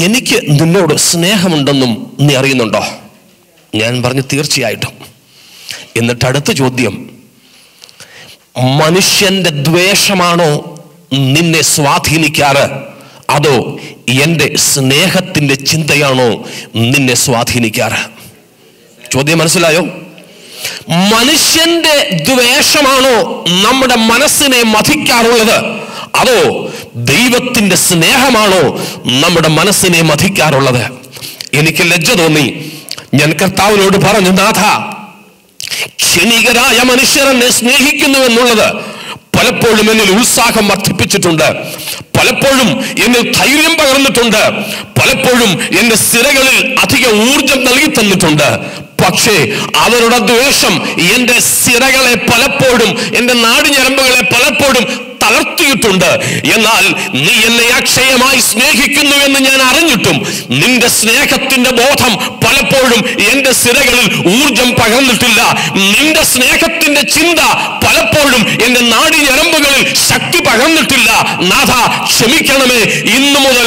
എനിക്ക് നിന്നോട് സ്നേഹമുണ്ടെന്നും നീ അറിയുന്നുണ്ടോ? ഞാൻ പറഞ്ഞു, തീർച്ചയായിട്ടും. എന്നിട്ട് അടുത്ത ചോദ്യം, മനുഷ്യന്റെ ദ്വേഷമാണോ നിന്നെ സ്വാധീനിക്കാറ്, അതോ എൻ്റെ സ്നേഹത്തിന്റെ ചിന്തയാണോ നിന്നെ സ്വാധീനിക്കാറ്? ചോദ്യം മനസ്സിലായോ? മനുഷ്യന്റെ ദ്വേഷമാണോ നമ്മുടെ മനസ്സിനെ മഥിക്കാറുള്ളത്, അതോ ദൈവത്തിന്റെ സ്നേഹമാണോ നമ്മുടെ മനസ്സിനെ മഥിക്കാറുള്ളത്? എനിക്ക് ലജ്ജ തോന്നി. ഞാൻ കർത്താവിനോട് പറഞ്ഞു, നാഥ, ക്ഷണികരായ മനുഷ്യർ എന്നെ സ്നേഹിക്കുന്നു എന്നുള്ളത് പലപ്പോഴും എന്നിൽ ഉത്സാഹം വർദ്ധിപ്പിച്ചിട്ടുണ്ട്, പലപ്പോഴും എന്നിൽ ധൈര്യം പകർന്നിട്ടുണ്ട്, പലപ്പോഴും എന്റെ സിരകളിൽ അധിക ഊർജം നൽകി തന്നിട്ടുണ്ട്. പക്ഷേ അവരുടെ ദ്വേഷം എന്റെ സിരകളെ പലപ്പോഴും, എന്റെ നാടിഞരമ്പുകളെ പലപ്പോഴും തളർത്തിയിട്ടുണ്ട്. എന്നാൽ നീ എന്നെ അക്ഷയമായി സ്നേഹിക്കുന്നു എന്ന് ഞാൻ അറിഞ്ഞിട്ടും നിന്റെ സ്നേഹത്തിന്റെ ബോധം പലപ്പോഴും എന്റെ സിരകളിൽ ഊർജം പകർന്നിട്ടില്ല. നിന്റെ സ്നേഹത്തിന്റെ ചിന്ത പലപ്പോഴും എന്റെ നാടിഞരമ്പുകളിൽ ശക്തി പകർന്നിട്ടില്ല. നാഥ, ക്ഷമിക്കണമേ. ഇന്നു മുതൽ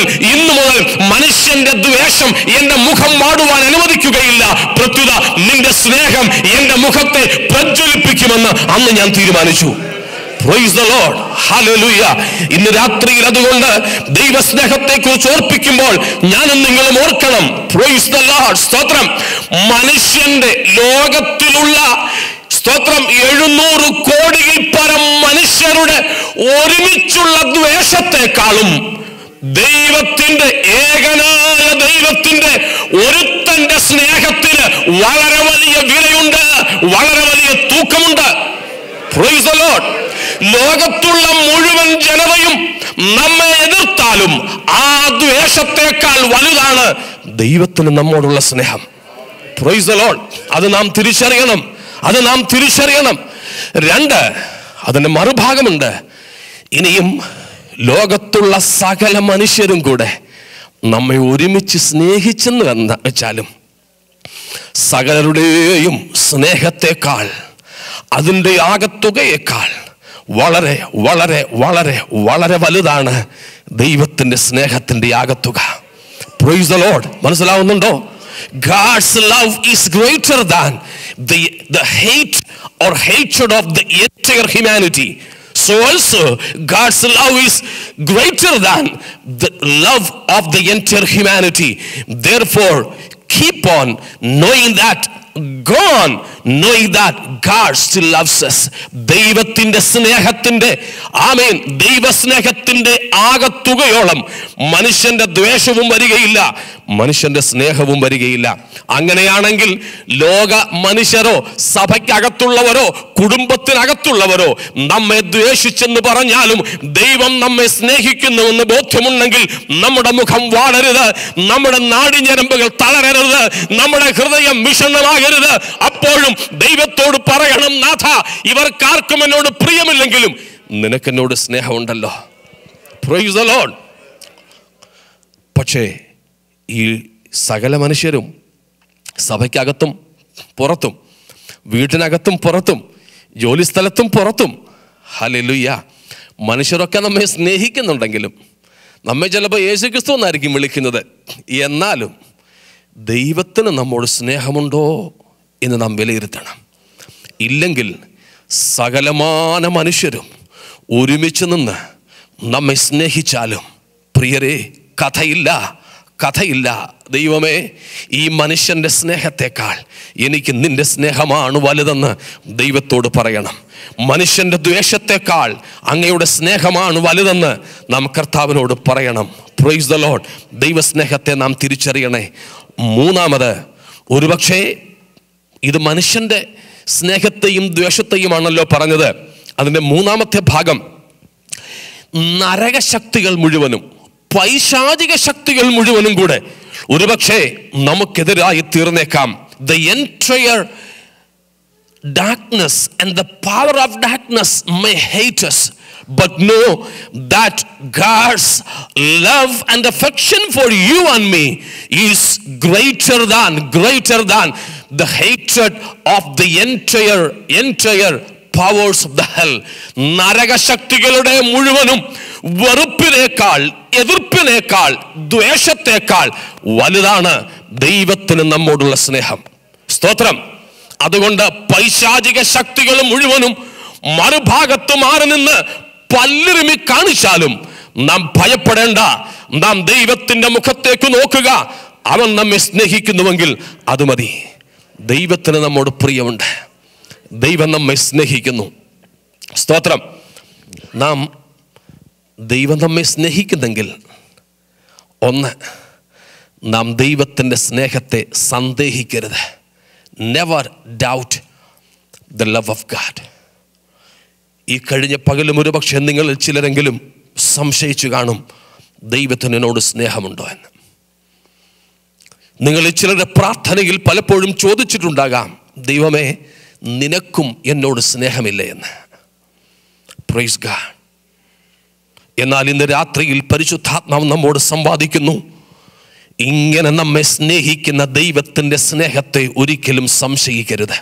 മനുഷ്യന്റെ ദ്വേഷം എന്റെ മുഖം വാടുവാൻ അനുവദിക്കുകയില്ല. പ്രത്യുത നിന്റെ സ്നേഹം എന്റെ മുഖത്തെ പ്രജ്വലിപ്പിക്കുമെന്ന് അന്ന് ഞാൻ തീരുമാനിച്ചു. Praise the Lord. Hallelujah. ഇന്ന് രാത്രിയിൽ അതുകൊണ്ട് ദൈവസ്നേഹത്തെ കുറിച്ച് ഓർപ്പിക്കുമ്പോൾ ഞാനും നിങ്ങളും ഓർക്കണം. Praise the Lord. സ്തോത്രം. മനുഷ്യന്റെ ലോകത്തിലുള്ള സ്തോത്രം 700 കോടിയിൽ പരം മനുഷ്യരുടെ ഒരുമിച്ചുള്ള ദ്വേഷത്തെക്കാളും ദൈവത്തിന്റെ ഏകനായ ദൈവത്തിന്റെ ഒരുത്തന്റെ സ്നേഹത്തിന് വളരെ വലിയ വിലയുണ്ട്, വളരെ വലിയ തൂക്കമുണ്ട്. Price the Lord. ലോകത്തുള്ള മുഴുവൻ ജനതയും നമ്മെ എതിർത്താലും ആ ദ്വേഷത്തെക്കാൾ വലുതാണ് ദൈവത്തിന് നമ്മോടുള്ള സ്നേഹം. Price the Lord. അത് നാം തിരിച്ചറിയണം, അത് നാം തിരിച്ചറിയണം. രണ്ട്, അതിന്റെ മറുഭാഗമുണ്ട്. ഇനിയും ലോകത്തുള്ള സകല മനുഷ്യരും കൂടെ നമ്മെ ഒരുമിച്ച് സ്നേഹിച്ചെന്ന് വെച്ചാലും സകലരുടെയും സ്നേഹത്തെക്കാൾ, അതിൻ്റെ ആകത്തുകയേക്കാൾ വളരെ വളരെ വളരെ വളരെ വലുതാണ് ദൈവത്തിന്റെ സ്നേഹത്തിന്റെ ആകത്തുക. Praise the Lord. മനസ്സിലാവുന്നുണ്ടോ? God's love is greater than the hate or hatred of the entire humanity. So also God's love is greater than the love of the entire humanity. Therefore keep on knowing that, go on knowing that God still loves us. ദൈവത്തിന്റെ സ്നേഹത്തിന്റെ, ആമേൻ, ദൈവസ്നേഹത്തിന്റെ ആകത്തുകയോളം മനുഷ്യന്റെ ദ്വേഷവും വരികയില്ല, മനുഷ്യന്റെ സ്നേഹവും വരികയില്ല. അങ്ങനെയാണെങ്കിൽ ലോക മനുഷ്യരോ സഭയ്ക്കകത്തുള്ളവരോ കുടുംബത്തിനകത്തുള്ളവരോ നമ്മെ ദ്വേഷിച്ചെന്ന് പറഞ്ഞാലും ദൈവം നമ്മെ സ്നേഹിക്കുന്നുവെന്ന് ബോധ്യമുണ്ടെങ്കിൽ നമ്മുടെ മുഖം വാടരുത്, നമ്മുടെ നാടിഞരമ്പുകൾ തളരരുത്, നമ്മുടെ ഹൃദയം വിഷണ്ണമാകരുത്. അപ്പോഴും ദൈവത്തോട് പറയണം, നാഥ, ഇവർക്കാർക്കും എന്നോട് പ്രിയമില്ലെങ്കിലും നിനക്കെന്നോട് സ്നേഹമുണ്ടല്ലോ. Praise the Lord. പക്ഷേ ഈ സകല മനുഷ്യരും സഭയ്ക്കകത്തും പുറത്തും, വീട്ടിനകത്തും പുറത്തും, ജോലിസ്ഥലത്തും പുറത്തും, ഹല്ലേലൂയ, മനുഷ്യരൊക്കെ നമ്മെ സ്നേഹിക്കുന്നുണ്ടെങ്കിലും നമ്മെ ചിലപ്പോൾ യേശുക്രിസ്തു എന്നായിരിക്കും വിളിക്കുന്നത്, എന്നാലും ദൈവത്തിന് നമ്മോട് സ്നേഹമുണ്ടോ എന്ന് നാം വിലയിരുത്തണം. ഇല്ലെങ്കിൽ സകലമാന മനുഷ്യരും ഒരുമിച്ച് നിന്ന് നമ്മെ സ്നേഹിച്ചാലും പ്രിയരെ കഥയില്ല, കഥയില്ല. ദൈവമേ, ഈ മനുഷ്യൻ്റെ സ്നേഹത്തെക്കാൾ എനിക്ക് നിന്റെ സ്നേഹമാണ് വലുതെന്ന് ദൈവത്തോട് പറയണം. മനുഷ്യൻ്റെ ദ്വേഷത്തെക്കാൾ അങ്ങയുടെ സ്നേഹമാണ് വലുതെന്ന് നാം കർത്താവിനോട് പറയണം. Price the Lord. ദൈവസ്നേഹത്തെ നാം തിരിച്ചറിയണേ. മൂന്നാമത്, ഒരുപക്ഷേ ഇത് മനുഷ്യൻ്റെ സ്നേഹത്തെയും ദ്വേഷത്തെയുമാണല്ലോ പറഞ്ഞത്. അതിൻ്റെ മൂന്നാമത്തെ ഭാഗം, നരകശക്തികൾ മുഴുവനും, പൈശാചിക ശക്തികൾ മുഴുവനും കൂടെ ഒരുപക്ഷെ നമുക്കെതിരായി തീർന്നേക്കാം. The entire darkness and the power of darkness may hate us, but know that God's love and affection for you and me is greater than the hatred of the entire powers of the hell. നരകശക്തികളുടെ മുഴുവനും വെറുപ്പിനേക്കാൾ, എതിർപ്പിനേക്കാൾ, ദ്വേഷത്തെക്കാൾ വലുതാണ് ദൈവത്തിന് നമ്മോടുള്ള സ്നേഹം. സ്തോത്രം. അതുകൊണ്ട് പൈശാചിക ശക്തികൾ മുഴുവനും മറുഭാഗത്ത് മാറി നിന്ന് പല്ലിറുമി കാണിച്ചാലും നാം ഭയപ്പെടേണ്ട. നാം ദൈവത്തിന്റെ മുഖത്തേക്ക് നോക്കുക. അവൻ നമ്മെ സ്നേഹിക്കുന്നുവെങ്കിൽ അത് മതി. ദൈവത്തിന് നമ്മോട് പ്രിയമുണ്ട്, ദൈവം നമ്മെ സ്നേഹിക്കുന്നു. സ്തോത്രം. ദൈവം നമ്മെ സ്നേഹിക്കുന്നെങ്കിൽ, ഒന്ന്, നാം ദൈവത്തിൻ്റെ സ്നേഹത്തെ സന്ദേഹിക്കരുത്. Never doubt the love of God. ഈ കഴിഞ്ഞ പകലും ഒരുപക്ഷെ നിങ്ങളിൽ ചിലരെങ്കിലും സംശയിച്ചു കാണും, ദൈവത്തിന് എന്നോട് സ്നേഹമുണ്ടോ എന്ന്. നിങ്ങളിൽ ചിലരുടെ പ്രാർത്ഥനയിൽ പലപ്പോഴും ചോദിച്ചിട്ടുണ്ടാകാം, ദൈവമേ, നിനക്കും എന്നോട് സ്നേഹമില്ലേ എന്ന്. Praise God. എന്നാൽ ഇന്ന് രാത്രിയിൽ പരിശുദ്ധാത്മാവ് നമ്മോട് സംവാദിക്കുന്നു. ഇങ്ങനെ നമ്മെ സ്നേഹിക്കുന്ന ദൈവത്തിൻ്റെ സ്നേഹത്തെ ഒരിക്കലും സംശയിക്കരുത്.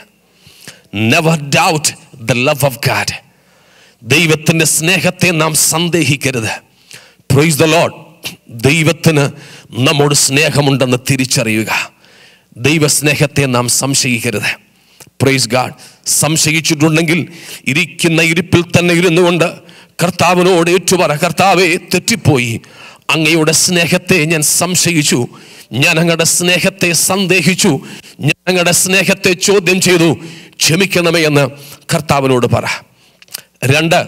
Never doubt the love of God. ദൈവത്തിൻ്റെ സ്നേഹത്തെ നാം സന്ദേഹിക്കരുത്. Praise the Lord. ദൈവത്തിന് നമ്മോട് സ്നേഹമുണ്ടെന്ന് തിരിച്ചറിയുക. ദൈവസ്നേഹത്തെ നാം സംശയിക്കരുത്. Praise God. സംശയിച്ചിട്ടുണ്ടെങ്കിൽ ഇരിക്കുന്ന ഇരിപ്പിൽ തന്നെ ഇരുന്നു കൊണ്ട് കർത്താവിനോട് ഏറ്റുപറ, കർത്താവേ, തെറ്റിപ്പോയി, അങ്ങയുടെ സ്നേഹത്തെ ഞാൻ സംശയിച്ചു, ഞാൻ അങ്ങയുടെ സ്നേഹത്തെ സന്ദേഹിച്ചു, ഞാൻ അങ്ങയുടെ സ്നേഹത്തെ ചോദ്യം ചെയ്തു, ക്ഷമിക്കണമേ എന്ന് കർത്താവിനോട് പറ. രണ്ട്,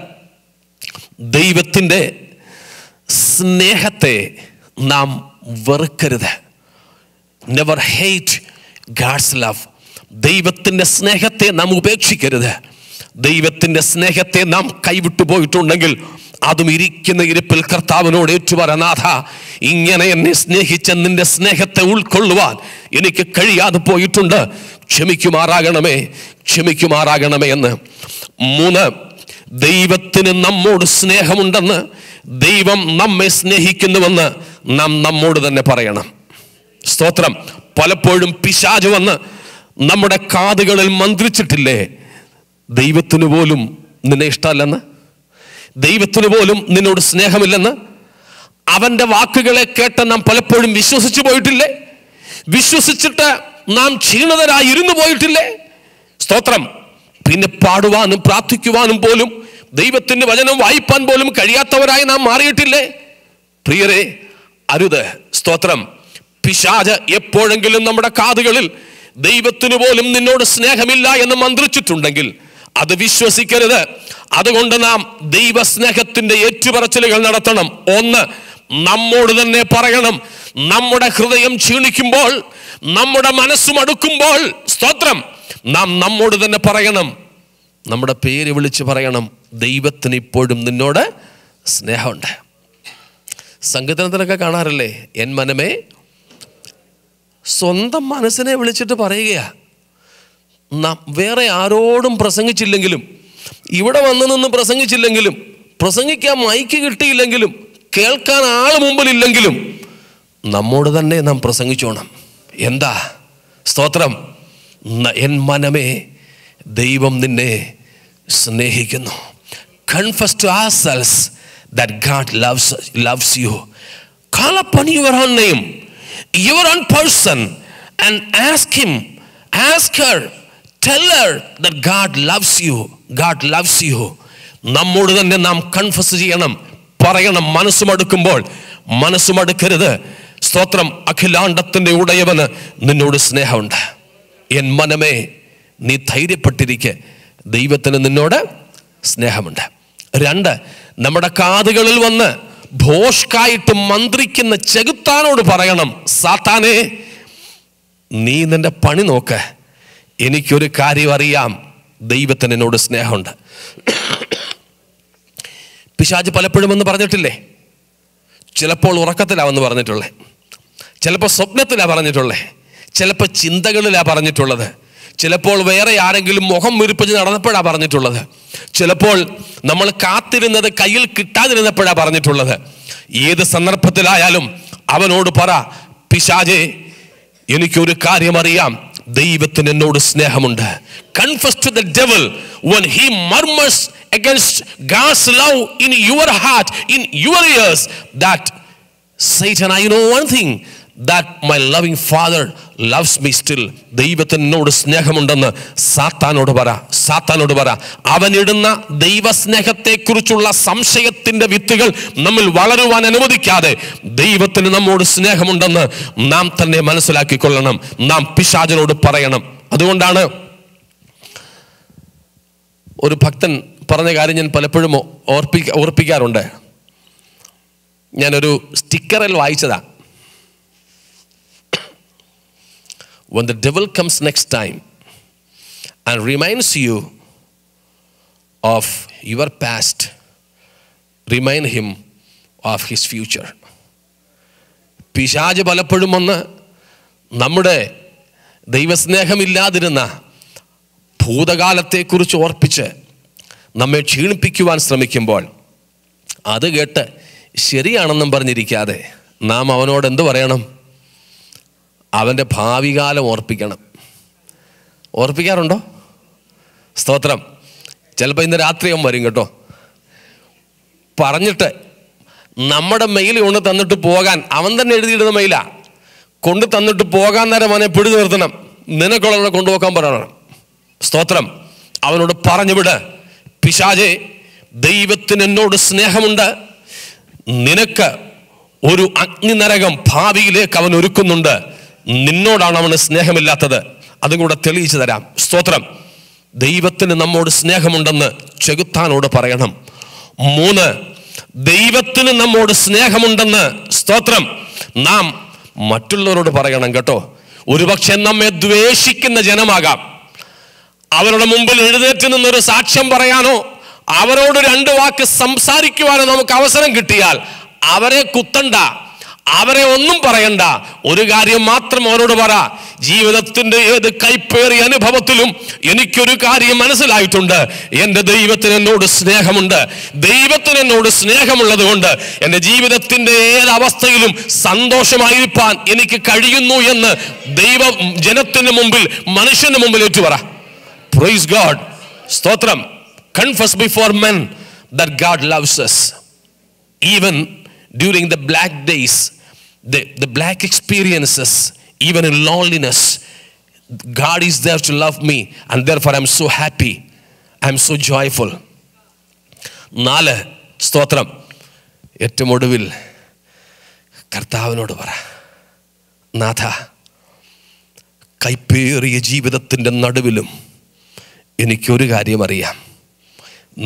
ദൈവത്തിൻ്റെ സ്നേഹത്തെ നാം വെറുക്കരുത്. Never hate God's love. ദൈവത്തിൻ്റെ സ്നേഹത്തെ നാം ഉപേക്ഷിക്കരുത്. ദൈവത്തിൻ്റെ സ്നേഹത്തെ നാം കൈവിട്ടു പോയിട്ടുണ്ടെങ്കിൽ അതും ഇരിക്കുന്ന ഇരിപ്പിൽ കർത്താവിനോട് ഏറ്റുപറ, നാഥ, ഇങ്ങനെ എന്നെ സ്നേഹിച്ച നിന്റെ സ്നേഹത്തെ ഉൾക്കൊള്ളുവാൻ എനിക്ക് കഴിയാതെ പോയിട്ടുണ്ട്, ക്ഷമിക്കുമാറാകണമേ, ക്ഷമിക്കുമാറാകണമേ എന്ന്. 3, ദൈവത്തിന് നമ്മോട് സ്നേഹമുണ്ടെന്ന്, ദൈവം നമ്മെ സ്നേഹിക്കുന്നുവെന്ന് നാം നമ്മോട് തന്നെ പറയണം. സ്തോത്രം. പലപ്പോഴും പിശാച് വന്ന് നമ്മുടെ കാതുകളിൽ മന്ത്രിച്ചിട്ടില്ലേ, ദൈവത്തിന് പോലും നിന്നെ ഇഷ്ടമല്ലെന്ന്, ദൈവത്തിന് പോലും നിന്നോട് സ്നേഹമില്ലെന്ന്. അവൻ്റെ വാക്കുകളെ കേട്ട് നാം പലപ്പോഴും വിശ്വസിച്ചു പോയിട്ടില്ലേ? വിശ്വസിച്ചിട്ട് നാം ക്ഷീണിതരായി ഇരുന്നു പോയിട്ടില്ലേ? സ്തോത്രം. പിന്നെ പാടുവാനും പ്രാർത്ഥിക്കുവാനും പോലും, ദൈവത്തിൻ്റെ വചനം വായിപ്പാൻ പോലും കഴിയാത്തവരായി നാം മാറിയിട്ടില്ലേ? പ്രിയരെ, അരുത്. സ്തോത്രം. പിശാച് എപ്പോഴെങ്കിലും നമ്മുടെ കാതുകളിൽ ദൈവത്തിന് പോലും നിന്നോട് സ്നേഹമില്ല എന്ന് മന്ത്രിച്ചിട്ടുണ്ടെങ്കിൽ അത് വിശ്വസിക്കരുത്. അതുകൊണ്ട് നാം ദൈവസ്നേഹത്തിന്റെ ഏറ്റുപറച്ചിലുകൾ നടത്തണം. 1, നമ്മോട് തന്നെ പറയണം. നമ്മുടെ ഹൃദയം ക്ഷീണിക്കുമ്പോൾ, നമ്മുടെ മനസ്സും അടുക്കുമ്പോൾ, സ്തോത്രം, നാം നമ്മോട് തന്നെ പറയണം. നമ്മുടെ പേര് വിളിച്ച് പറയണം, ദൈവത്തിന് ഇപ്പോഴും നിന്നോട് സ്നേഹമുണ്ട്. സങ്കീർത്തനത്തിലൊക്കെ കാണാറില്ലേ, എൻ മനമേ. സ്വന്തം മനസ്സിനെ വിളിച്ചിട്ട് പറയുകയാ. വേറെ ആരോടും പ്രസംഗിച്ചില്ലെങ്കിലും, ഇവിടെ വന്ന് നിന്ന് പ്രസംഗിച്ചില്ലെങ്കിലും, പ്രസംഗിക്കാൻ മൈക്ക് കിട്ടിയില്ലെങ്കിലും, കേൾക്കാൻ ആൾ മുമ്പിലില്ലെങ്കിലും നമ്മോട് തന്നെ നാം പ്രസംഗിച്ചോണം. എന്താ? സ്തോത്രം. എൻ മനമേ, ദൈവം നിന്നെ സ്നേഹിക്കുന്നു. Confess to ourselves that God loves you. Call upon your own name, your own person, and ask him, ask her, tell her that God loves you. God loves you. നമ്മോട് തന്നെ നാം കൺഫസ് ചെയ്യണം, പറയണം. മനസ്സുമടുക്കുമ്പോൾ മനസ്സുമടുക്കരുത്. സ്തോത്രം. അഖിലാണ്ടത്തിൻ്റെ ഉടയവന് നിന്നോട് സ്നേഹമുണ്ട്. എൻ മനമേ, നീ ധൈര്യപ്പെട്ടിരിക്കെ, ദൈവത്തിന് നിന്നോട് സ്നേഹമുണ്ട്. 2, നമ്മുടെ കാതുകളിൽ വന്ന് ഭോഷ്കായിട്ട് മന്ത്രിക്കുന്ന ചെകുത്താനോട് പറയണം, സാത്താനേ, നീ നിന്റെ പണി നോക്ക്, എനിക്കൊരു കാര്യം അറിയാം, ദൈവത്തിന് എന്നോട് സ്നേഹമുണ്ട്. പിശാച് പലപ്പോഴും എന്ന് പറഞ്ഞിട്ടില്ലേ? ചിലപ്പോൾ ഉറക്കത്തിലാവെന്ന് പറഞ്ഞിട്ടുള്ളേ, ചിലപ്പോൾ സ്വപ്നത്തിലാണ് പറഞ്ഞിട്ടുള്ളേ, ചിലപ്പോൾ ചിന്തകളിലാണ് പറഞ്ഞിട്ടുള്ളത്, ചിലപ്പോൾ വേറെ ആരെങ്കിലും മുഖം മുരിപ്പിച്ച് നടന്നപ്പോഴാണ് പറഞ്ഞിട്ടുള്ളത്, ചിലപ്പോൾ നമ്മൾ കാത്തിരുന്നത് കയ്യിൽ കിട്ടാതിരുന്നപ്പോഴാണ് പറഞ്ഞിട്ടുള്ളത്. ഏത് സന്ദർഭത്തിലായാലും അവനോട് പറ, പിശാചേ, എനിക്കൊരു കാര്യം അറിയാം, ദൈവത്തിന് എന്നോട് സ്നേഹമുണ്ട്. Confess to the devil when he murmurs against God's love in your heart, in your ears, that Satan, I know one thing, that my loving father loves me still. ദൈവത്തിന് എന്നോട് സ്നേഹമുണ്ടെന്ന് സാത്താനോട് പറ, സാത്താനോട് പറ. അവനിടുന്ന ദൈവസ്നേഹത്തെക്കുറിച്ചുള്ള സംശയത്തിന്റെ വിത്തുകൾ നമ്മിൽ വളരുവാൻ അനുവദിക്കാതെ ദൈവത്തിന് നമ്മോട് സ്നേഹമുണ്ടെന്ന് നാം തന്നെ മനസ്സിലാക്കിക്കൊള്ളണം. നാം പിശാചിനോട് പറയണം. അതുകൊണ്ടാണ് ഒരു ഭക്തൻ പറഞ്ഞ കാര്യം ഞാൻ പലപ്പോഴും ഓർപ്പിക്കാറുണ്ട്. ഞാനൊരു സ്റ്റിക്കറിൽ വായിച്ചതാ. When the devil comes next time and reminds you of your past, remind him of his future. പിശാച് പലപ്പോഴും വന്ന് നമ്മുടെ ദൈവസ്നേഹമില്ലാതിരുന്ന ഭൂതകാലത്തെക്കുറിച്ച് ഓർപ്പിച്ച് നമ്മെ ക്ഷീണിപ്പിക്കുവാൻ ശ്രമിക്കുമ്പോൾ അത് കേട്ട് ശരിയാണെന്നും പറഞ്ഞിരിക്കാതെ നാം അവനോട് എന്ത് പറയണം? അവൻ്റെ ഭാവി കാലം ഓർപ്പിക്കണം. ഓർപ്പിക്കാറുണ്ടോ? സ്തോത്രം. ചിലപ്പോൾ ഇന്ന് രാത്രിയും വരും കേട്ടോ, പറഞ്ഞിട്ട് നമ്മുടെ മെയിൽ കൊണ്ട് തന്നിട്ട് പോകാൻ, അവൻ തന്നെ എഴുതിയിടുന്ന മെയിലാ, കൊണ്ട് തന്നിട്ട് പോകാൻ നേരം അവനെ പിടി നിർത്തണം, നിനക്കുള്ളവരെ കൊണ്ടുപോകാൻ പറയണം. സ്തോത്രം. അവനോട് പറഞ്ഞു വിട്, പിശാചേ, ദൈവത്തിന് എന്നോട് സ്നേഹമുണ്ട്, നിനക്ക് ഒരു അഗ്നി നരകം ഭാവിയിലേക്ക് അവൻ ഒരുക്കുന്നുണ്ട്, നിന്നോടാണ് അവന് സ്നേഹമില്ലാത്തത്, അതും കൂടെ തെളിയിച്ചു തരാം. സ്തോത്രം. ദൈവത്തിന് നമ്മോട് സ്നേഹമുണ്ടെന്ന് ചെകുത്താനോട് പറയണം. 3, ദൈവത്തിന് നമ്മോട് സ്നേഹമുണ്ടെന്ന് സ്തോത്രം നാം മറ്റുള്ളവരോട് പറയണം കേട്ടോ. ഒരുപക്ഷെ നമ്മെ ദ്വേഷിക്കുന്ന ജനമാകാം, അവരുടെ മുമ്പിൽ എഴുന്നേറ്റ് നിന്നൊരു സാക്ഷ്യം പറയാനോ അവരോട് 2 വാക്ക് സംസാരിക്കുവാനോ നമുക്ക് അവസരം കിട്ടിയാൽ അവരെ കുത്തണ്ട, അവരെ ഒന്നും പറയണ്ട. ഒരു കാര്യം മാത്രം അവരോട് പറ, ജീവിതത്തിന്റെ ഏത് കൈപ്പേറിയ അനുഭവത്തിലും എനിക്കൊരു കാര്യം മനസ്സിലായിട്ടുണ്ട്, എൻ്റെ ദൈവത്തിന് എന്നോട് സ്നേഹമുണ്ട്. ദൈവത്തിന് എന്നോട് സ്നേഹമുള്ളത് കൊണ്ട് എൻ്റെ ജീവിതത്തിന്റെ ഏത് അവസ്ഥയിലും സന്തോഷമായിരിക്കാൻ എനിക്ക് കഴിയുന്നു എന്ന് ദൈവ ജനത്തിന് മുമ്പിൽ, മനുഷ്യന് മുമ്പിൽ ഏറ്റുപറ. Praise God. സ്തോത്രം. Confess before men that God loves us. Even during the black days, the black experiences, even in loneliness, God is there to love me, and therefore I'm so happy, I'm so joyful. 4 സ്തോത്രം. ഏറ്റവും ഒടുവിൽ കർത്താവിനോട് പറ, നാഥ, കൈപ്പേറിയ ജീവിതത്തിൻ്റെ നടുവിലും എനിക്കൊരു കാര്യം അറിയാം,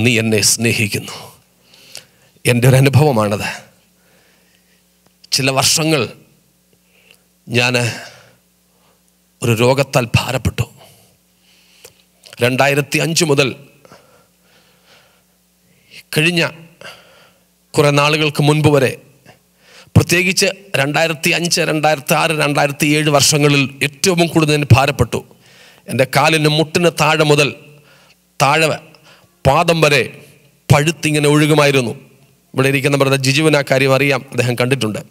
നീ എന്നെ സ്നേഹിക്കുന്നു. എൻ്റെ ഒരു അനുഭവമാണത്. ചില വർഷങ്ങൾ ഞാൻ ഒരു രോഗത്താൽ ഭാരപ്പെട്ടു. 2005 മുതൽ കഴിഞ്ഞ കുറേ നാളുകൾക്ക് മുൻപ് വരെ, പ്രത്യേകിച്ച് 2005, 2006, 2007 വർഷങ്ങളിൽ ഏറ്റവും കൂടുതൽ ഞാൻ ഭാരപ്പെട്ടു. എൻ്റെ കാലിന് മുട്ടിന് താഴെ മുതൽ താഴെ പാദം വരെ പഴുത്തിങ്ങനെ ഒഴുകുമായിരുന്നു. ഇവിടെ ഇരിക്കുന്ന ബ്രദർ ജിജുവിന് ആ കാര്യം അറിയാം, അദ്ദേഹം കണ്ടിട്ടുണ്ട്.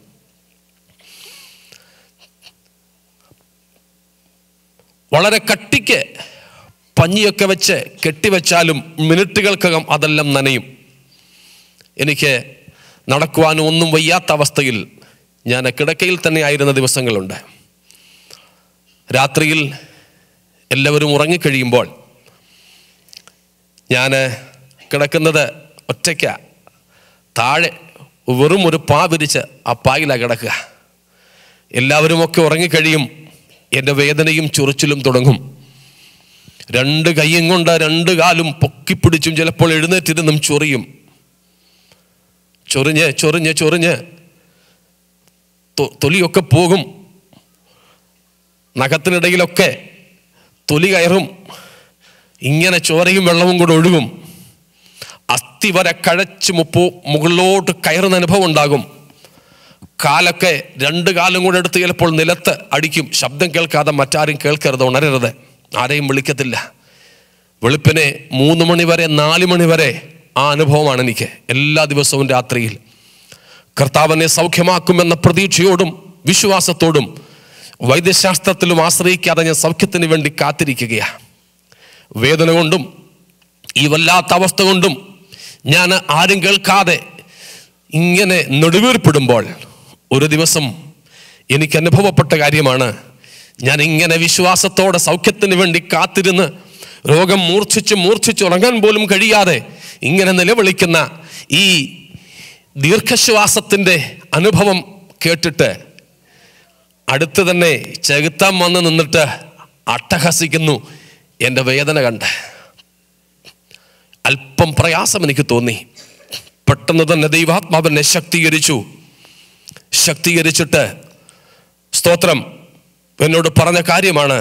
വളരെ കട്ടിക്ക് പഞ്ഞിയൊക്കെ വെച്ച് കെട്ടിവെച്ചാലും മിനിറ്റുകൾക്കകം അതെല്ലാം നനയും. എനിക്ക് നടക്കുവാനും ഒന്നും വയ്യാത്ത അവസ്ഥയിൽ ഞാൻ കിടക്കയിൽ തന്നെ ആയിരുന്ന ദിവസങ്ങളുണ്ട്. രാത്രിയിൽ എല്ലാവരും ഉറങ്ങിക്കഴിയുമ്പോൾ ഞാൻ കിടക്കുന്നത് ഒറ്റയ്ക്ക, താഴെ വെറും ഒരു പാ വിരിച്ച് ആ പായിലാണ് കിടക്കുക. എല്ലാവരുമൊക്കെ ഉറങ്ങിക്കഴിയും. എൻ്റെ വേദനയും ചൊറിച്ചിലും തുടങ്ങും. 2 കൈയും കൊണ്ട് 2 കാലും പൊക്കിപ്പിടിച്ചും ചിലപ്പോൾ എഴുന്നേറ്റിരുന്നും ചൊറിയും. ചൊറിഞ്ഞ് ചൊറിഞ്ഞ് ചൊറിഞ്ഞ് തൊലിയൊക്കെ പോകും. നഖത്തിനിടയിലൊക്കെ തൊലി കയറും. ഇങ്ങനെ ചോരയും വെള്ളവും കൂടെ ഒഴുകും. അസ്ഥി വരെ കഴച്ച് മുകളിലോട്ട് കയറുന്ന അനുഭവം ഉണ്ടാകും. കാലൊക്കെ 2 കാലും കൂടെ എടുത്ത് ചിലപ്പോൾ നിലത്ത് അടിക്കും. ശബ്ദം കേൾക്കാതെ മറ്റാരും കേൾക്കരുത്, ഉണരരുത്, ആരെയും വിളിക്കത്തില്ല. വെളുപ്പിനെ 3 മണി വരെ 4 മണി വരെ ആ അനുഭവമാണ് എനിക്ക് എല്ലാ ദിവസവും. രാത്രിയിൽ കർത്താവിനെ സൗഖ്യമാക്കുമെന്ന പ്രതീക്ഷയോടും വിശ്വാസത്തോടും വൈദ്യശാസ്ത്രത്തിലും ആശ്രയിക്കാതെ ഞാൻ സൗഖ്യത്തിന് വേണ്ടി കാത്തിരിക്കുകയാണ്. വേദന കൊണ്ടും ഈ വല്ലാത്ത അവസ്ഥ കൊണ്ടും ഞാൻ ആരും കേൾക്കാതെ ഇങ്ങനെ നെടുവീർപ്പിടുമ്പോൾ ഒരു ദിവസം എനിക്ക് അനുഭവപ്പെട്ട കാര്യമാണ്. ഞാൻ ഇങ്ങനെ വിശ്വാസത്തോടെ സൗഖ്യത്തിന് വേണ്ടി കാത്തിരുന്ന് രോഗം മൂർച്ഛിച്ച് ഉറങ്ങാൻ പോലും കഴിയാതെ ഇങ്ങനെ നിലവിളിക്കുന്ന ഈ ദീർഘശ്വാസത്തിൻ്റെ അനുഭവം കേട്ടിട്ട് അടുത്ത് തന്നെ ചെകുത്താൻ വന്ന് നിന്നിട്ട് അട്ടഹസിക്കുന്നു. എൻ്റെ വേദന കണ്ട് അല്പം പ്രയാസം എനിക്ക് തോന്നി. പെട്ടെന്ന് തന്നെ ദൈവാത്മാവിനെ ശക്തീകരിച്ചിട്ട് സ്തോത്രം എന്നോട് പറഞ്ഞ കാര്യമാണ്,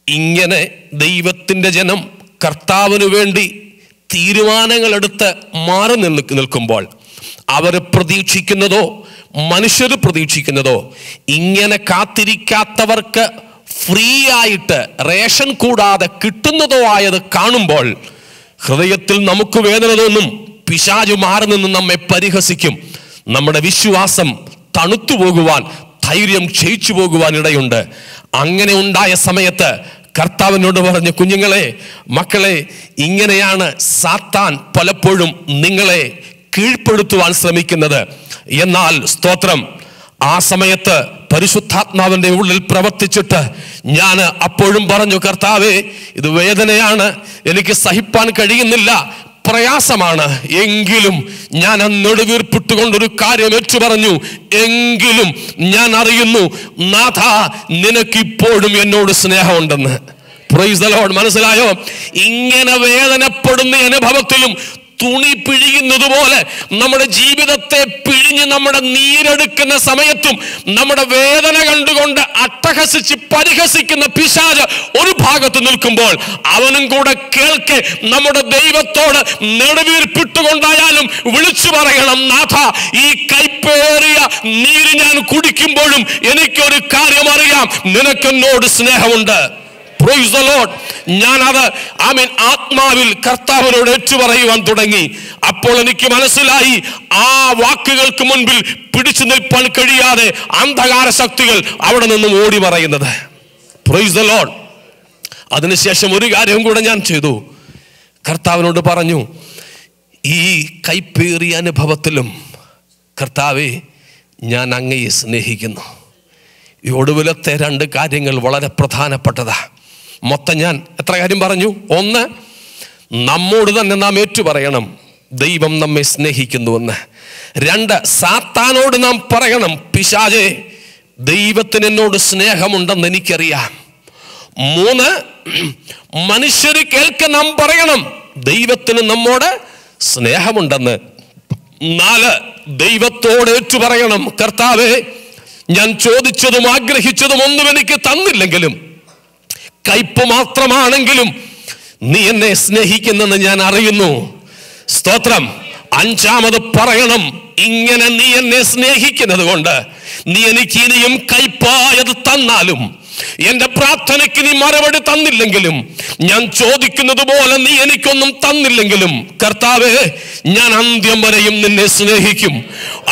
ഇങ്ങനെ ദൈവത്തിൻ്റെ ജനം കർത്താവിന് വേണ്ടി തീരുമാനങ്ങളെടുത്ത് മാറി നിൽക്കുമ്പോൾ അവർ പ്രതീക്ഷിക്കുന്നതോ മനുഷ്യർ പ്രതീക്ഷിക്കുന്നതോ ഇങ്ങനെ കാത്തിരിക്കാത്തവർക്ക് ഫ്രീ ആയിട്ട് റേഷൻ കൂടാതെ കിട്ടുന്നതോ ആയത് കാണുമ്പോൾ ഹൃദയത്തിൽ നമുക്ക് വേദന തോന്നും. പിശാചു മാറി നിന്ന് നമ്മെ പരിഹസിക്കും. നമ്മുടെ വിശ്വാസം തണുത്തു പോകുവാൻ, ധൈര്യം ക്ഷയിച്ചു പോകുവാൻ ഇടയുണ്ട്. അങ്ങനെ ഉണ്ടായ സമയത്ത് കർത്താവിനോട് പറഞ്ഞു, കുഞ്ഞുങ്ങളെ, മക്കളെ, ഇങ്ങനെയാണ് സാത്താൻ പലപ്പോഴും നിങ്ങളെ കീഴ്പ്പെടുത്തുവാൻ ശ്രമിക്കുന്നത്. എന്നാൽ സ്തോത്രം, ആ സമയത്ത് പരിശുദ്ധാത്മാവിൻ്റെ ഉള്ളിൽ പ്രവർത്തിച്ചിട്ട് ഞാൻ അപ്പോഴും പറഞ്ഞു, കർത്താവേ, ഇത് വേദനയാണ്, എനിക്ക് സഹിപ്പാൻ കഴിയുന്നില്ല, പ്രയാസമാണ്. എങ്കിലും ഞാൻ നെടുവീർപ്പിട്ടുകൊണ്ടൊരു കാര്യം ഏറ്റു പറഞ്ഞു, എങ്കിലും ഞാൻ അറിയുന്നു നാഥ, നിനക്കിപ്പോഴും എന്നോട് സ്നേഹമുണ്ടെന്ന്. Price the Lord. മനസ്സിലായോ? ഇങ്ങനെ വേദനപ്പെടുന്ന അനുഭവത്തിലും തുണി പിഴിയുന്നത് പോലെ നമ്മുടെ ജീവിതത്തെ പിഴിഞ്ഞ് നമ്മുടെ നീരെടുക്കുന്ന സമയത്തും നമ്മുടെ വേദന കണ്ടുകൊണ്ട് അട്ടഹസിച്ച് പരിഹസിക്കുന്ന പിശാച് ഒരു ഭാഗത്ത് നിൽക്കുമ്പോൾ അവനും കൂടെ കേൾക്കെ നമ്മുടെ ദൈവത്തോട് നെടുവീർപ്പിട്ടുകൊണ്ടായാലും വിളിച്ചു പറയണം, നാഥ, ഈ കൈപ്പേറിയ നീര് ഞാൻ കുടിക്കുമ്പോഴും എനിക്കൊരു കാര്യം അറിയാം, നിനക്കെന്നോട് സ്നേഹമുണ്ട്. Praise the Lord. ഞാനത് ആത്മാവിൽ കർത്താവിനോട് ഏറ്റുപറയുവാൻ തുടങ്ങി. അപ്പോൾ എനിക്ക് മനസ്സിലായി, ആ വാക്കുകൾക്ക് മുൻപിൽ പിടിച്ചു നിൽപ്പാൻ കഴിയാതെ അന്ധകാര ശക്തികൾ അവിടെ നിന്നും ഓടി മറയുന്നത്. Praise the Lord. അതിനുശേഷം ഒരു കാര്യം കൂടെ ഞാൻ ചെയ്തു. കർത്താവിനോട് പറഞ്ഞു, ഈ കൈപ്പേറിയ അനുഭവത്തിലും കർത്താവേ, ഞാൻ അങ്ങയെ സ്നേഹിക്കുന്നു. ഈ ഒടുവിലത്തെ 2 കാര്യങ്ങൾ വളരെ പ്രധാനപ്പെട്ടതാ. മൊത്തം ഞാൻ എത്ര കാര്യം പറഞ്ഞു? 1, നമ്മോട് തന്നെ നാം ഏറ്റുപറയണം, ദൈവം നമ്മെ സ്നേഹിക്കുന്നുവെന്ന്. 2, സാത്താനോട് നാം പറയണം, പിശാചേ, ദൈവത്തിന് എന്നോട് സ്നേഹമുണ്ടെന്ന് എനിക്കറിയാം. 3, മനുഷ്യര് കേൾക്കെ നാം പറയണം, ദൈവത്തിന് നമ്മോട് സ്നേഹമുണ്ടെന്ന്. 4, ദൈവത്തോട് ഏറ്റുപറയണം, കർത്താവേ, ഞാൻ ചോദിച്ചതും ആഗ്രഹിച്ചതും ഒന്നും എനിക്ക് തന്നില്ലെങ്കിലും, കയ്പ് മാത്രമാണെങ്കിലും നീ എന്നെ സ്നേഹിക്കുന്നെന്ന് ഞാൻ അറിയുന്നു. സ്തോത്രം. 5 പറയണം, ഇങ്ങനെ നീ എന്നെ സ്നേഹിക്കുന്നത് കൊണ്ട് നീ എനിക്ക് ഇനിയും കയ്പായത് തന്നാലും, എന്റെ പ്രാർത്ഥനയ്ക്ക് നീ മറുപടി തന്നില്ലെങ്കിലും, ഞാൻ ചോദിക്കുന്നത് പോലെ നീ എനിക്കൊന്നും തന്നില്ലെങ്കിലും, കർത്താവേ, ഞാൻ അന്ത്യം വരെയും നിന്നെ സ്നേഹിക്കും.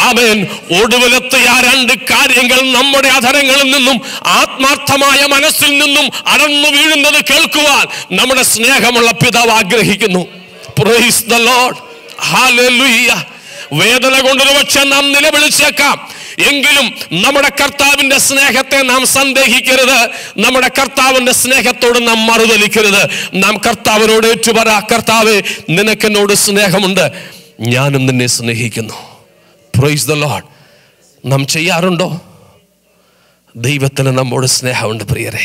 ആമേൻ. ഒടുവിലത്തെ ആ 2 കാര്യങ്ങൾ നമ്മുടെ അധരങ്ങളിൽ നിന്നും ആത്മാർത്ഥമായ മനസ്സിൽ നിന്നും അടർന്നു വീഴുന്നത് കേൾക്കുവാൻ നമ്മുടെ സ്നേഹമുള്ള പിതാവ് ആഗ്രഹിക്കുന്നു. Praise the Lord. ഹല്ലേലൂയ. വേദന കൊണ്ടൊരു പക്ഷെ നാം നിലവിളിച്ചേക്കാം, എങ്കിലും നമ്മുടെ കർത്താവിന്റെ സ്നേഹത്തെ നാം സന്ദേഹിക്കരുത്. നമ്മുടെ കർത്താവിന്റെ സ്നേഹത്തോട് നാം മറുതലിക്കരുത്. നാം കർത്താവിനോട് ഏറ്റുപറ, കർത്താവേ, നിനക്കെന്നോട് സ്നേഹമുണ്ട്, ഞാനും നിന്നെ സ്നേഹിക്കുന്നു. Praise the Lord. നാം ചെയ്യാറുണ്ടോ? ദൈവത്തിന് നമ്മോട് സ്നേഹമുണ്ട് പ്രിയരെ.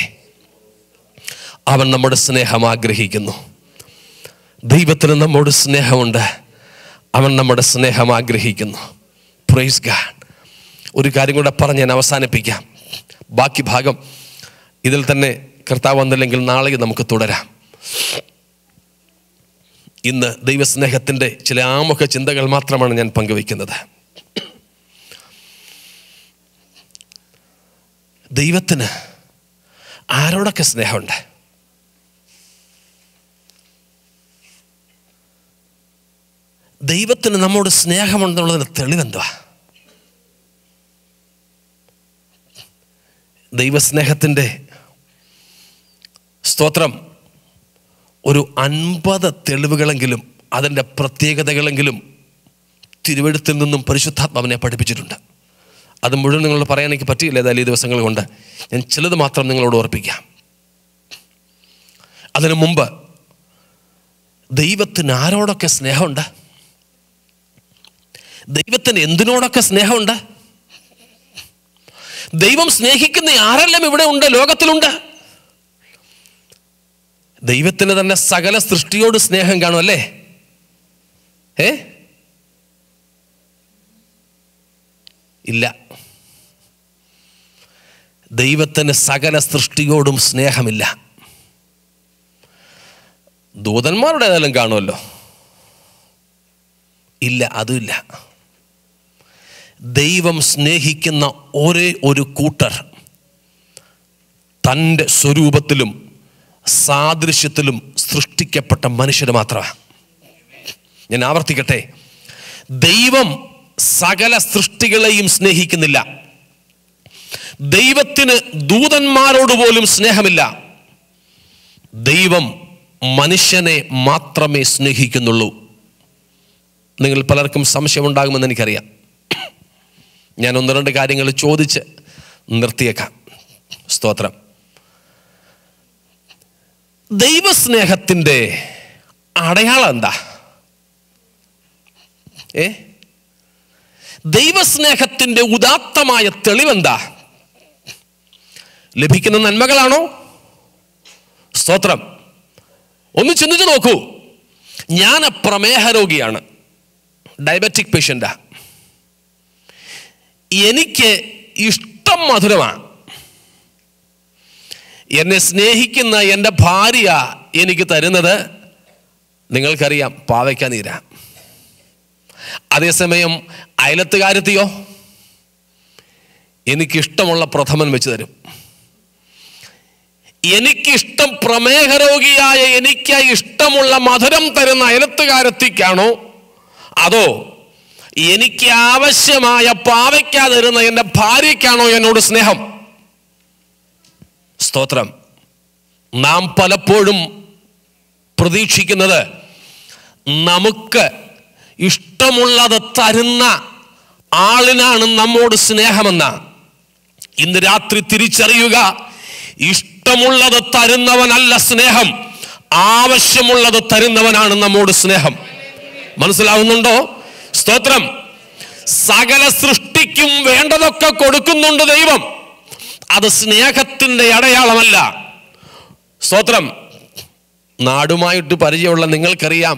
അവൻ നമ്മുടെ സ്നേഹം ആഗ്രഹിക്കുന്നു. ദൈവത്തിന് നമ്മോട് സ്നേഹമുണ്ട്, അവൻ നമ്മുടെ സ്നേഹം ആഗ്രഹിക്കുന്നു. Praise God. ഒരു കാര്യം കൂടെ പറഞ്ഞ് ഞാൻ അവസാനിപ്പിക്കാം. ബാക്കി ഭാഗം ഇതിൽ തന്നെ കർത്താവ് വന്നില്ലെങ്കിൽ നാളെ നമുക്ക് തുടരാം. ഇന്ന് ദൈവസ്നേഹത്തിൻ്റെ ചില ആമുഖ ചിന്തകൾ മാത്രമാണ് ഞാൻ പങ്കുവയ്ക്കുന്നത്. ദൈവത്തിന് ആരോടൊക്കെ സ്നേഹമുണ്ട്? ദൈവത്തിന് നമ്മോട് സ്നേഹമുണ്ടെന്നുള്ളതിന് തെളിവെന്തുവാ? ദൈവസ്നേഹത്തിൻ്റെ സ്തോത്രം ഒരു 50 തെളിവുകളെങ്കിലും അതിൻ്റെ പ്രത്യേകതകളെങ്കിലും തിരുവെഴുത്തിൽ നിന്നും പരിശുദ്ധാത്മാവിനെ പഠിപ്പിച്ചിട്ടുണ്ട്. അത് മുഴുവൻ നിങ്ങളോട് പറയാൻ എനിക്ക് പറ്റിയില്ല ഏതായാലും ഈ ദിവസങ്ങൾ കൊണ്ട്. ഞാൻ ചിലത് മാത്രം നിങ്ങളോട് ഓർപ്പിക്കാം. അതിനു മുമ്പ് ദൈവത്തിന് ആരോടൊക്കെ സ്നേഹമുണ്ട്? ദൈവത്തിന് എന്തിനോടൊക്കെ സ്നേഹമുണ്ട്? ദൈവം സ്നേഹിക്കുന്ന ആരെല്ലാം ഇവിടെ ഉണ്ട്, ലോകത്തിലുണ്ട്. ദൈവത്തിന് തന്നെ സകല സൃഷ്ടിയോട് സ്നേഹം കാണും അല്ലേ? ഇല്ല. ദൈവത്തിന് സകല സൃഷ്ടിയോടും സ്നേഹമില്ല. ദൂതന്മാരുടെ ഏതായാലും കാണുമല്ലോ? ഇല്ല, അതുമില്ല. ദൈവം സ്നേഹിക്കുന്ന ഒരേ ഒരു കൂട്ടർ തൻ്റെ സ്വരൂപത്തിലും സാദൃശ്യത്തിലും സൃഷ്ടിക്കപ്പെട്ട മനുഷ്യർ മാത്രമാണ്. ഞാൻ ആവർത്തിക്കട്ടെ, ദൈവം സകല സൃഷ്ടികളെയും സ്നേഹിക്കുന്നില്ല. ദൈവത്തിന് ദൂതന്മാരോട് പോലും സ്നേഹമില്ല. ദൈവം മനുഷ്യനെ മാത്രമേ സ്നേഹിക്കുന്നുള്ളൂ. നിങ്ങൾ പലർക്കും സംശയമുണ്ടാകുമെന്ന് എനിക്കറിയാം. ഞാൻ 1-2 കാര്യങ്ങൾ ചോദിച്ച് നിർത്തിയേക്കാം. സ്തോത്രം. ദൈവസ്നേഹത്തിൻ്റെ അടയാളം എന്താ? ദൈവസ്നേഹത്തിൻ്റെ ഉദാത്തമായ തെളിവെന്താ? ലഭിക്കുന്ന നന്മകളാണോ? സ്തോത്രം. ഒന്ന് ചിന്തിച്ചു നോക്കൂ. ഞാൻ പ്രമേഹ രോഗിയാണ്, ഡയബറ്റിക് പേഷ്യൻ്റാ. എനിക്ക് ഇഷ്ടം മധുരമാണ്. എന്നെ സ്നേഹിക്കുന്ന എൻ്റെ ഭാര്യ എനിക്ക് തരുന്നത് നിങ്ങൾക്കറിയാം, പാവയ്ക്ക നീരാ. അതേസമയം അയലത്തുകാരത്തിയോ എനിക്കിഷ്ടമുള്ള പ്രഥമൻ വെച്ച് തരും. എനിക്കിഷ്ടം, പ്രമേഹ രോഗിയായ എനിക്ക് ഇഷ്ടമുള്ള മധുരം തരുന്ന അയലത്തുകാരത്തിക്കാണോ, അതോ എനിക്ക് ആവശ്യമായ പാവയ്ക്ക തരുന്ന എൻ്റെ ഭാര്യയ്ക്കാണോ എന്നോട് സ്നേഹം? സ്തോത്രം. നാം പലപ്പോഴും പ്രതീക്ഷിക്കുന്നത് നമുക്ക് ഇഷ്ടമുള്ളത് തരുന്ന ആളിനാണ് നമ്മോട് സ്നേഹമെന്ന. ഇന്ന് രാത്രി തിരിച്ചറിയുക, ഇഷ്ടമുള്ളത് തരുന്നവനല്ല സ്നേഹം, ആവശ്യമുള്ളത് തരുന്നവനാണ് നമ്മോട് സ്നേഹം. മനസ്സിലാവുന്നുണ്ടോ? സ്തോത്രം. സകല സൃഷ്ടിക്കും വേണ്ടതൊക്കെ കൊടുക്കുന്നുണ്ട് ദൈവം, അത് സ്നേഹത്തിൻ്റെ അടയാളമല്ല. സ്തോത്രം. നാടുമായിട്ട് പരിചയമുള്ള നിങ്ങൾക്കറിയാം,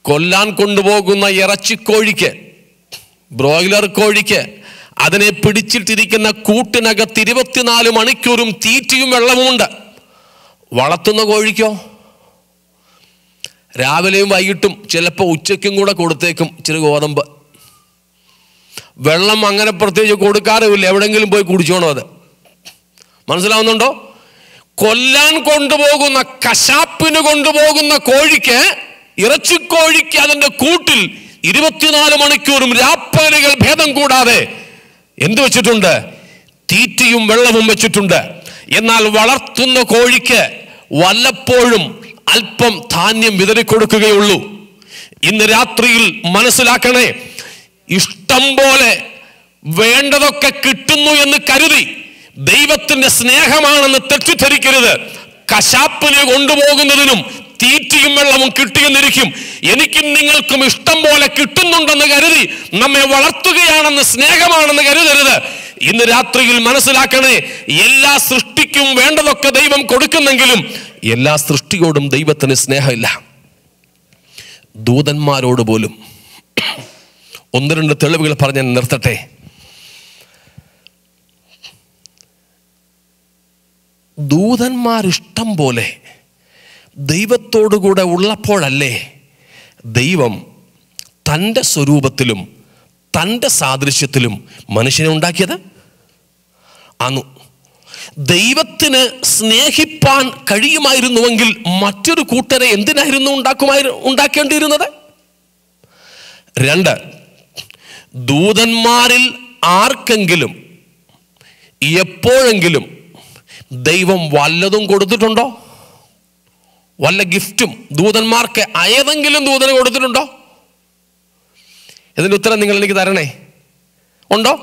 കൊല്ലാൻ കൊണ്ടുപോകുന്ന ഇറച്ചിക്കോഴിക്ക്, ബ്രോയിലർ കോഴിക്ക്, അതിനെ പിടിച്ചിട്ടിരിക്കുന്ന കൂട്ടിനകത്ത് 24 മണിക്കൂറും തീറ്റയും വെള്ളവുമുണ്ട്. വളർത്തുന്ന കോഴിക്കോ രാവിലെയും വൈകിട്ടും ചിലപ്പോൾ ഉച്ചയ്ക്കും കൂടെ കൊടുത്തേക്കും ഇച്ചിരി ഗോതമ്പ്. വെള്ളം അങ്ങനെ പ്രത്യേകിച്ച് കൊടുക്കാറുമില്ല, എവിടെയെങ്കിലും പോയി കുടിച്ചോണം. അത് മനസ്സിലാവുന്നുണ്ടോ? കൊല്ലാൻ കൊണ്ടുപോകുന്ന, കശാപ്പിന് കൊണ്ടുപോകുന്ന കോഴിക്ക്, ഇറച്ചിക്കോഴിക്ക് അതിൻ്റെ കൂട്ടിൽ 24 മണിക്കൂറും രാപ്പകലുകൾ ഭേദം കൂടാതെ എന്ത് വെച്ചിട്ടുണ്ട്? തീറ്റയും വെള്ളവും വെച്ചിട്ടുണ്ട്. എന്നാൽ വളർത്തുന്ന കോഴിക്ക് വല്ലപ്പോഴും അല്പം ധാന്യം വിതറിക്കൊടുക്കുകയുള്ളൂ. ഇന്ന് രാത്രിയിൽ മനസ്സിലാക്കണേ, ഇഷ്ടം പോലെ വേണ്ടതൊക്കെ കിട്ടുന്നു എന്ന് കരുതി ദൈവത്തിന്റെ സ്നേഹമാണെന്ന് തെറ്റിദ്ധരിക്കരുത്. കശാപ്പിന് കൊണ്ടുപോകുന്നതിനും തീറ്റയും വെള്ളവും കിട്ടിയെന്നിരിക്കും. എനിക്കും നിങ്ങൾക്കും ഇഷ്ടം പോലെ കിട്ടുന്നുണ്ടെന്ന് കരുതി നമ്മെ വളർത്തുകയാണെന്ന്, സ്നേഹമാണെന്ന് കരുതരുത്. ഇന്ന് രാത്രിയിൽ മനസ്സിലാക്കണേ, എല്ലാ സൃഷ്ടിക്കും വേണ്ടതൊക്കെ ദൈവം കൊടുക്കുന്നെങ്കിലും എല്ലാ സൃഷ്ടിയോടും ദൈവത്തിന് സ്നേഹമില്ല. ദൂതന്മാരോട് പോലും. 1-2 തെളിവുകൾ പറഞ്ഞ് നിർത്തട്ടെ. ദൂതന്മാരിഷ്ടം പോലെ ദൈവത്തോടുകൂടെ ഉള്ളപ്പോഴല്ലേ ദൈവം തൻ്റെ സ്വരൂപത്തിലും തൻ്റെ സാദൃശ്യത്തിലും മനുഷ്യനെ ഉണ്ടാക്കിയത്? ആന്നു. ദൈവത്തിന് സ്നേഹിപ്പാൻ കഴിയുമായിരുന്നുവെങ്കിൽ മറ്റൊരു കൂട്ടരെ എന്തിനായിരുന്നു ഉണ്ടാക്കേണ്ടിയിരുന്നത്? 2, ദൂതന്മാരിൽ ആർക്കെങ്കിലും എപ്പോഴെങ്കിലും ദൈവം വല്ലതും കൊടുത്തിട്ടുണ്ടോ? വല്ല ഗിഫ്റ്റും ദൂതന്മാർക്ക് ഏതെങ്കിലും ദൂതന് കൊടുത്തിട്ടുണ്ടോ? ഇതിൻ്റെ ഉത്തരം നിങ്ങൾ എനിക്ക് തരണേ. ഉണ്ടോ?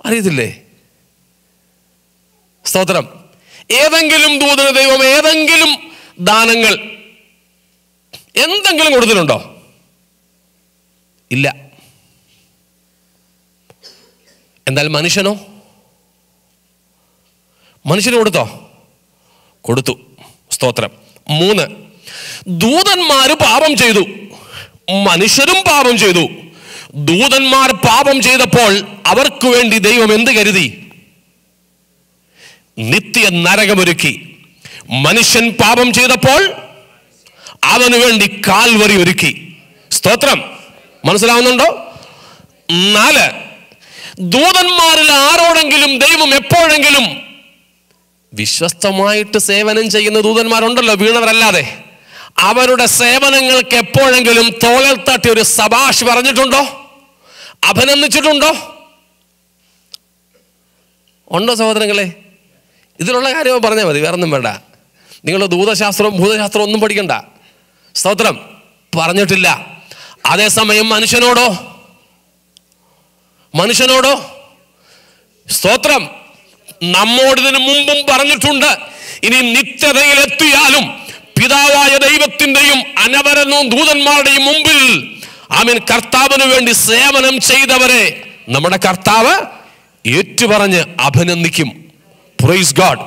അറിയത്തില്ലേ? സ്തോത്രം. ഏതെങ്കിലും ദൂതന് ദൈവം ഏതെങ്കിലും ദാനങ്ങൾ എന്തെങ്കിലും കൊടുത്തിട്ടുണ്ടോ? ഇല്ല. എന്നാൽ മനുഷ്യനോ? മനുഷ്യന് കൊടുത്തോ? കൊടുത്തു. സ്തോത്രം. 3, ദൂതന്മാര് പാപം ചെയ്തു, മനുഷ്യരും പാപം ചെയ്തു. ദൂതന്മാർ പാപം ചെയ്തപ്പോൾ അവർക്ക് വേണ്ടി ദൈവം എന്ത് കരുതി? നിത്യ നരകമൊരുക്കി. മനുഷ്യൻ പാപം ചെയ്തപ്പോൾ അവന് വേണ്ടി കാൽവരി ഒരുക്കി. സ്തോത്രം. മനസ്സിലാവുന്നുണ്ടോ? 4, ദൂതന്മാരിൽ ആരോടെങ്കിലും ദൈവം എപ്പോഴെങ്കിലും, വിശ്വസ്തമായിട്ട് സേവനം ചെയ്യുന്ന ദൂതന്മാരുണ്ടല്ലോ, വീണവരല്ലാതെ, അവരുടെ സേവനങ്ങൾക്ക് എപ്പോഴെങ്കിലും തോളിൽ തട്ടി ഒരു സബാഷ് പറഞ്ഞിട്ടുണ്ടോ? അഭിനന്ദിച്ചിട്ടുണ്ടോ? ഉണ്ടോ സഹോദരങ്ങളെ? ഇതിലുള്ള കാര്യമോ പറഞ്ഞാൽ മതി, വേറൊന്നും വേണ്ട. നിങ്ങൾ ദൂതശാസ്ത്രവും ഭൂതശാസ്ത്രവും ഒന്നും പഠിക്കണ്ട. സ്തോത്രം. പറഞ്ഞിട്ടില്ല. അതേസമയം മനുഷ്യനോടോ? സ്തോത്രം. നമ്മോടിതിനു മുമ്പും പറഞ്ഞിട്ടുണ്ട്, ഇനി നിത്യതയിലെത്തിയാലും പിതാവായ ദൈവത്തിന്റെയും അനവരനും ദൂതന്മാരുടെയും മുമ്പിൽ കർത്താവിന് വേണ്ടി സേവനം ചെയ്തവരെ നമ്മുടെ കർത്താവ് ഏറ്റുപറഞ്ഞ് അഭിനന്ദിക്കും. Praise God.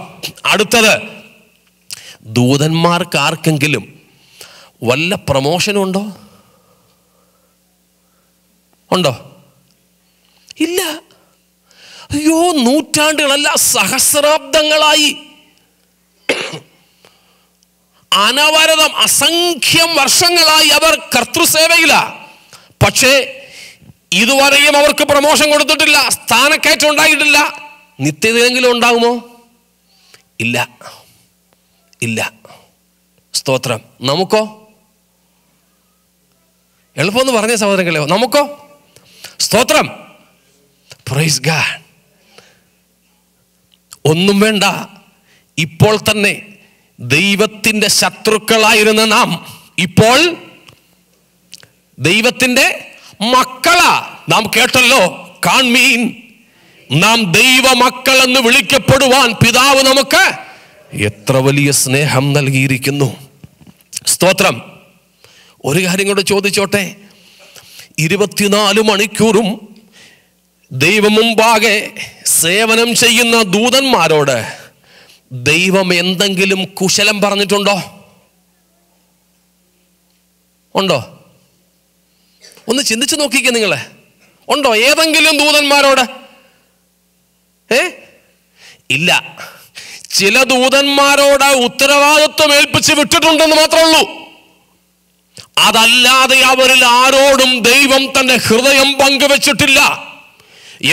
അടുത്തത്, ദൂതന്മാർക്ക് ആർക്കെങ്കിലും വല്ല പ്രമോഷനും ഉണ്ടോ? ഉണ്ടോ? ഇല്ല. അയ്യോ, നൂറ്റാണ്ടുകളല്ല, സഹസ്രാബ്ദങ്ങളായി, അനവരതം അസംഖ്യം വർഷങ്ങളായി അവർ കർത്തൃസേവയില്ല. പക്ഷേ ഇതുവരെയും അവർക്ക് പ്രമോഷൻ കൊടുത്തിട്ടില്ല, സ്ഥാനക്കയറ്റം ഉണ്ടായിട്ടില്ല. നിത്യതയെങ്കിലും ഉണ്ടാകുമോ? ഇല്ല, ഇല്ല. സ്തോത്രം. നമുക്കോ? എളുപ്പമെന്ന് പറഞ്ഞ സഹോദരങ്ങളെ, നമുക്കോ? സ്തോത്രം. Praise God. ഒന്നും വേണ്ട, ഇപ്പോൾ തന്നെ ദൈവത്തിൻ്റെ ശത്രുക്കളായിരുന്ന നാം ഇപ്പോൾ ദൈവത്തിൻ്റെ മക്കളാ. നാം കേട്ടല്ലോ, കാൺമീൻ, നാം ദൈവ മക്കൾ എന്ന് വിളിക്കപ്പെടുവാൻ പിതാവ് നമുക്ക് എത്ര വലിയ സ്നേഹം നൽകിയിരിക്കുന്നു. സ്തോത്രം. ഒരു കാര്യം കൂടെ ചോദിച്ചോട്ടെ, 24 മണിക്കൂറും ദൈവം മുമ്പാകെ സേവനം ചെയ്യുന്ന ദൂതന്മാരോട് ദൈവം എന്തെങ്കിലും കുശലം പറഞ്ഞിട്ടുണ്ടോ? ഉണ്ടോ? ഒന്ന് ചിന്തിച്ചു നോക്കിക്കേ നിങ്ങളെ. ഉണ്ടോ ഏതെങ്കിലും ദൂതന്മാരോട്? ഇല്ല. ചില ദൂതന്മാരോട് ഉത്തരവാദിത്വം ഏൽപ്പിച്ച് വിട്ടിട്ടുണ്ടെന്ന് മാത്രമേ ഉള്ളൂ. അതല്ലാതെ അവരിൽ ആരോടും ദൈവം തന്റെ ഹൃദയം പങ്കുവെച്ചിട്ടില്ല.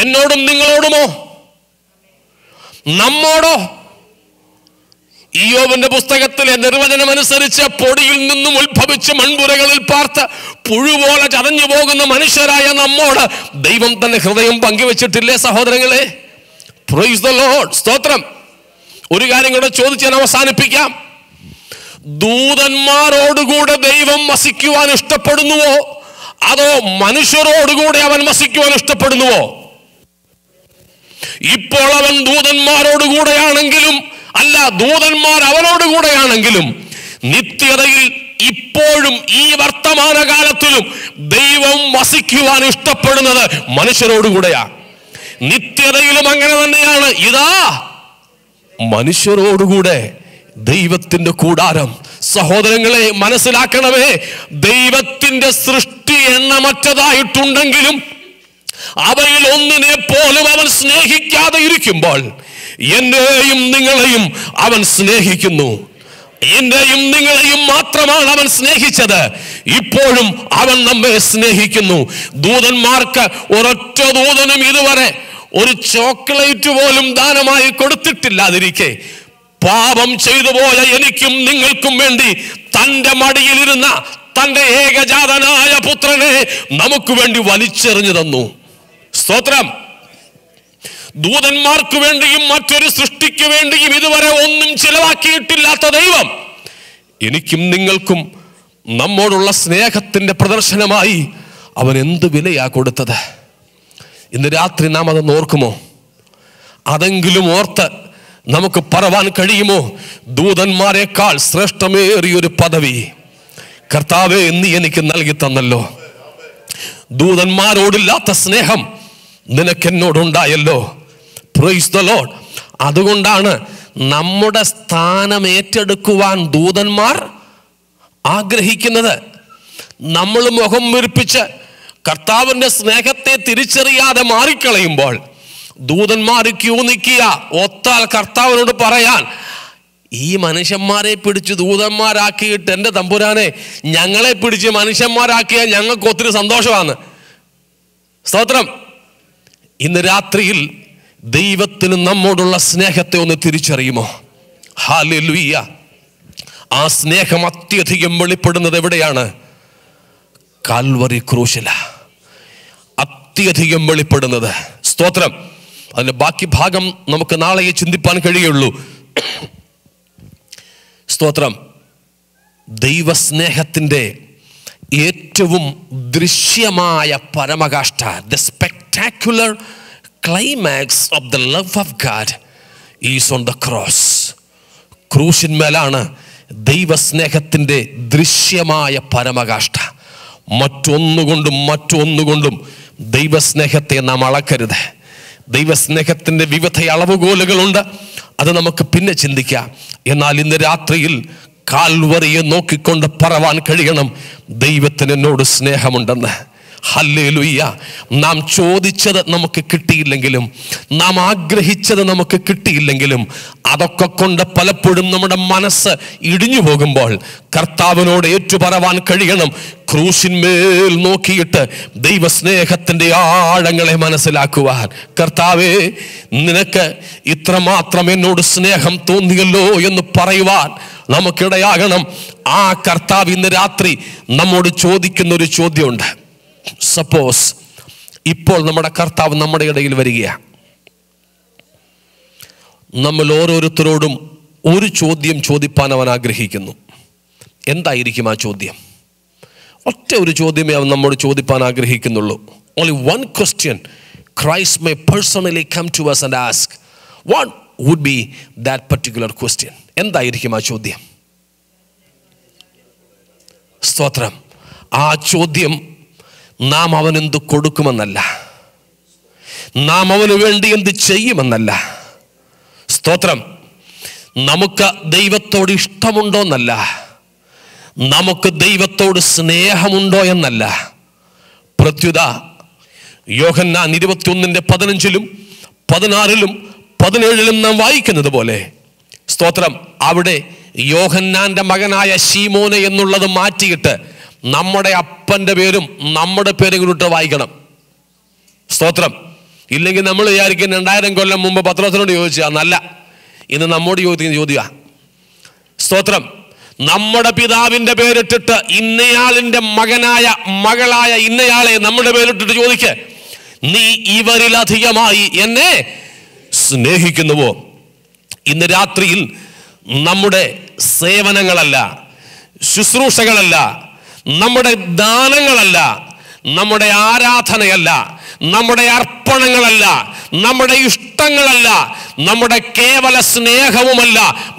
എന്നോടും നിങ്ങളോടുമോ? നമ്മോടോ? ഇയ്യോബിന്റെ പുസ്തകത്തിലെ നിർവചനമനുസരിച്ച് പൊടിയിൽ നിന്നും ഉത്ഭവിച്ച് മൺപുരകളിൽ പാർത്ത് പുഴുപോലെ ചതഞ്ഞു പോകുന്ന മനുഷ്യരായ നമ്മോട് ദൈവം തന്റെ ഹൃദയം പങ്കുവെച്ചിട്ടില്ലേ സഹോദരങ്ങളെ? Price the Lord. സ്തോത്രം. ഒരു കാര്യം കൂടെ ചോദിച്ച് ഞാൻ അവസാനിപ്പിക്കാം. ദൂതന്മാരോടുകൂടെ ദൈവം വസിക്കുവാൻ ഇഷ്ടപ്പെടുന്നുവോ, അതോ മനുഷ്യരോടുകൂടെ അവൻ വസിക്കുവാൻ ഇഷ്ടപ്പെടുന്നുവോ? ഇപ്പോൾ അവൻ ദൂതന്മാരോടുകൂടെയാണെങ്കിലും, അല്ല, ദൂതന്മാർ അവനോടുകൂടെയാണെങ്കിലും, നിത്യതയിൽ ഇപ്പോഴും ഈ വർത്തമാനകാലത്തിലും ദൈവം വസിക്കുവാൻ ഇഷ്ടപ്പെടുന്നത് മനുഷ്യരോടുകൂടെയാ. നിത്യതയിലും അങ്ങനെ തന്നെയാണ്. ഇതാ മനുഷ്യരോടുകൂടെ ദൈവത്തിന്റെ കൂടാരം. സഹോദരങ്ങളെ, മനസ്സിലാക്കണമേ, ദൈവത്തിന്റെ സൃഷ്ടി എണ്ണമറ്റതായിട്ടുണ്ടെങ്കിലും അവയിൽ ഒന്നിനെ പോലും അവൻ സ്നേഹിക്കാതെ ഇരിക്കുമ്പോൾ എന്നെയും നിങ്ങളെയും അവൻ സ്നേഹിക്കുന്നു. എന്നെയും നിങ്ങളെയും മാത്രമാണ് അവൻ സ്നേഹിച്ചത്. ഇപ്പോഴും അവൻ നമ്മെ സ്നേഹിക്കുന്നു. ദൂതന്മാർക്ക് ഒരൊറ്റ ദൂതനും ഇതുവരെ ഒരു ചോക്ലേറ്റ് പോലും ദാനമായി കൊടുത്തിട്ടില്ലാതിരിക്കെ പാപം ചെയ്തു പോയ എനിക്കും നിങ്ങൾക്കും വേണ്ടി തന്റെ മടിയിലിരുന്ന തന്റെ ഏകജാതനായ പുത്രനെ നമുക്ക് വേണ്ടി വലിച്ചെറിഞ്ഞു തന്നു. സ്തോത്രം. ദൂതന്മാർക്ക് വേണ്ടിയും മറ്റൊരു സൃഷ്ടിക്ക് വേണ്ടിയും ഇതുവരെ ഒന്നും ചിലവാക്കിയിട്ടില്ലാത്ത ദൈവം എനിക്കും നിങ്ങൾക്കും നമ്മോടുള്ള സ്നേഹത്തിന്റെ പ്രദർശനമായി അവൻ എന്ത് വിലയാ കൊടുത്തത്? ഇന്ന് രാത്രി നാം അതൊന്ന് ഓർക്കുമോ? അതെങ്കിലും ഓർത്ത് നമുക്ക് പറവാൻ കഴിയുമോ? ദൂതന്മാരെക്കാൾ ശ്രേഷ്ഠമേറിയൊരു പദവി കർത്താവേ നീ എനിക്ക് നൽകി തന്നല്ലോ. ദൂതന്മാരോടില്ലാത്ത സ്നേഹം നിനക്കെന്നോടുണ്ടായല്ലോ. Price the Lord. അതുകൊണ്ടാണ് നമ്മുടെ സ്ഥാനം ഏറ്റെടുക്കുവാൻ ദൂതന്മാർ ആഗ്രഹിക്കുന്നത്. നമ്മൾ മുഖം വീർപ്പിച്ച് കർത്താവിന്റെ സ്നേഹത്തെ തിരിച്ചറിയാതെ മാറിക്കളയുമ്പോൾ ദൂതന്മാർ ക്യൂ നിൽക്കുക, ഒത്താൽ കർത്താവിനോട് പറയാൻ, ഈ മനുഷ്യന്മാരെ പിടിച്ച് ദൂതന്മാരാക്കിയിട്ട് എൻ്റെ തമ്പുരാനെ ഞങ്ങളെ പിടിച്ച് മനുഷ്യന്മാരാക്കിയാൽ ഞങ്ങൾക്ക് ഒത്തിരി സന്തോഷമാണ്. സ്തോത്രം. ഇന്ന് രാത്രിയിൽ ദൈവത്തിന് നമ്മോടുള്ള സ്നേഹത്തെ ഒന്ന് തിരിച്ചറിയുമോ? ഹല്ലേലൂയ. ആ സ്നേഹം അത്യധികം വെളിപ്പെടുന്നത് എവിടെയാണ്? കാൽവറി ക്രൂശില അത്യധികം വെളിപ്പെടുന്നത്. സ്തോത്രം. അതിന്റെ ബാക്കി ഭാഗം നമുക്ക് നാളെ ചിന്തിപ്പാൻ കഴിയുള്ളൂ. സ്തോത്രം. ദൈവസ്നേഹത്തിന്റെ ഏറ്റവും ദൃശ്യമായ പരമകാഷ്ഠ, the spectacular climax of the love of God is on the cross. ക്രൂശിന്മേലാണ് ദൈവസ്നേഹത്തിന്റെ ദൃശ്യമായ പരമകാഷ്ഠ. മറ്റൊന്നുകൊണ്ടും ദൈവസ്നേഹത്തെ നാം അളക്കരുത്. ദൈവസ്നേഹത്തിന്റെ വിവിധ അളവുകോലുകളുണ്ട്. അത് നമുക്ക് പിന്നെ ചിന്തിക്കാം. എന്നാൽ ഇന്ന് രാത്രിയിൽ കാൽവറിയെ നോക്കിക്കൊണ്ട് പറവാൻ കഴിയണം, ദൈവത്തിന് എന്നോട് സ്നേഹമുണ്ടെന്ന്. ഹല്ലേലൂയ. നാം ചോദിച്ചത് നമുക്ക് കിട്ടിയില്ലെങ്കിലും, നാം ആഗ്രഹിച്ചത് നമുക്ക് കിട്ടിയില്ലെങ്കിലും, അതൊക്കെ കൊണ്ട് പലപ്പോഴും നമ്മുടെ മനസ്സ് ഇടിഞ്ഞു പോകുമ്പോൾ കർത്താവിനോട് ഏറ്റുപറവാൻ കഴിയണം. ക്രൂശിന്മേൽ നോക്കിയിട്ട് ദൈവസ്നേഹത്തിൻ്റെ ആഴങ്ങളെ മനസ്സിലാക്കുവാൻ, കർത്താവേ നിനക്ക് ഇത്രമാത്രം എന്നോട് സ്നേഹം തോന്നിയല്ലോ എന്ന് പറയുവാൻ നമുക്കിടയാകണം. ആ കർത്താവ് ഇന്ന് രാത്രി നമ്മോട് ചോദിക്കുന്നൊരു ചോദ്യമുണ്ട്. സപ്പോസ് ഇപ്പോൾ നമ്മുടെ കർത്താവ് നമ്മുടെ ഇടയിൽ വരികയാണ്. നമ്മൾ ഓരോരുത്തരോടും ഒരു ചോദ്യം ചോദിപ്പാൻ അവൻ ആഗ്രഹിക്കുന്നു. എന്തായിരിക്കും ആ ചോദ്യം? ഒറ്റ ഒരു ചോദ്യമേ അവൻ നമ്മോട് ചോദിപ്പാൻ ആഗ്രഹിക്കുന്നുള്ളൂ. Only one question Christ may personally come to us and ask. What would be that particular question? എന്തായിരിക്കും ആ ചോദ്യം? സ്തോത്രം. ആ ചോദ്യം നാം അവനെന്ത് കൊടുക്കുമെന്നല്ല, നാം അവന് വേണ്ടി എന്ത് ചെയ്യുമെന്നല്ല. സ്തോത്രം. നമുക്ക് ദൈവത്തോട് ഇഷ്ടമുണ്ടോന്നല്ല, നമുക്ക് ദൈവത്തോട് സ്നേഹമുണ്ടോ എന്നല്ല. പ്രത്യുത യോഹന്നാൻ 21:15 16 17 നാം വായിക്കുന്നത് പോലെ, സ്തോത്രം, അവിടെ യോഹന്നാന്റെ മകനായ ശീമോനെ എന്നുള്ളത് മാറ്റിയിട്ട് നമ്മുടെ അപ്പൻ്റെ പേരും നമ്മുടെ പേരും കൂടെ വായിക്കണം. സ്തോത്രം. ഇല്ലെങ്കിൽ നമ്മൾ വിചാരിക്കും 2000 കൊല്ലം മുമ്പ് പത്രോസിനോട് ചോദിച്ചാൽ നല്ല, ഇന്ന് നമ്മോട് ചോദിക്കുന്ന ചോദ്യ. സ്തോത്രം. നമ്മുടെ പിതാവിൻ്റെ പേരിട്ടിട്ട് ഇന്നയാളിൻ്റെ മകളായ ഇന്നയാളെ നമ്മുടെ പേരിട്ടിട്ട് ചോദിക്ക്, നീ ഇവരിലധികമായി എന്നെ സ്നേഹിക്കുന്നുവോ? ഇന്ന് രാത്രിയിൽ നമ്മുടെ സേവനങ്ങളല്ല, ശുശ്രൂഷകളല്ല, നമ്മുടെ ദാനങ്ങളല്ല, നമ്മുടെ ആരാധനയല്ല, നമ്മുടെ അർപ്പണങ്ങളല്ല, നമ്മുടെ ഇഷ്ടങ്ങളല്ല, നമ്മുടെ കേവല സ്നേഹവുമല്ല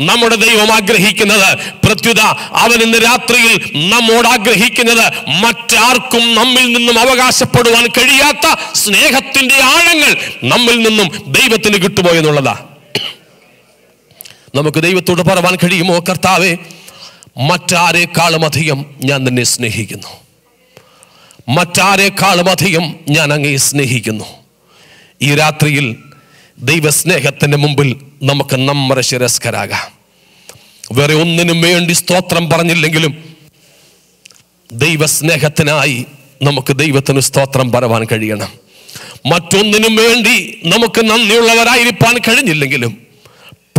നമ്മുടെ ദൈവം ആഗ്രഹിക്കുന്നത്. പ്രത്യുത അവൻ ഇന്ന് രാത്രിയിൽ നമ്മോട് ആഗ്രഹിക്കുന്നത് മറ്റാർക്കും നമ്മിൽ നിന്നും അവകാശപ്പെടുവാൻ കഴിയാത്ത സ്നേഹത്തിന്റെ ആഴങ്ങൾ നമ്മിൽ നിന്നും ദൈവത്തിന് കിട്ടുമോ എന്നുള്ളതാ. നമുക്ക് ദൈവത്തോട് പറയാൻ കഴിയുമോ, കർത്താവേ മറ്റാരെക്കാളും അധികം ഞാൻ നിന്നെ സ്നേഹിക്കുന്നു, മറ്റാരെക്കാളും അധികം ഞാൻ അങ്ങയെ സ്നേഹിക്കുന്നു. ഈ രാത്രിയിൽ ദൈവസ്നേഹത്തിൻ്റെ മുമ്പിൽ നമുക്ക് നമ്മുടെ ശിരസ്കരാകാം. വേറെ ഒന്നിനും വേണ്ടി സ്തോത്രം പറഞ്ഞില്ലെങ്കിലും ദൈവസ്നേഹത്തിനായി നമുക്ക് ദൈവത്തിന് സ്തോത്രം പറയാൻ കഴിയണം. മറ്റൊന്നിനും വേണ്ടി നമുക്ക് നന്ദിയുള്ളവരായിരിക്കാൻ കഴിഞ്ഞില്ലെങ്കിലും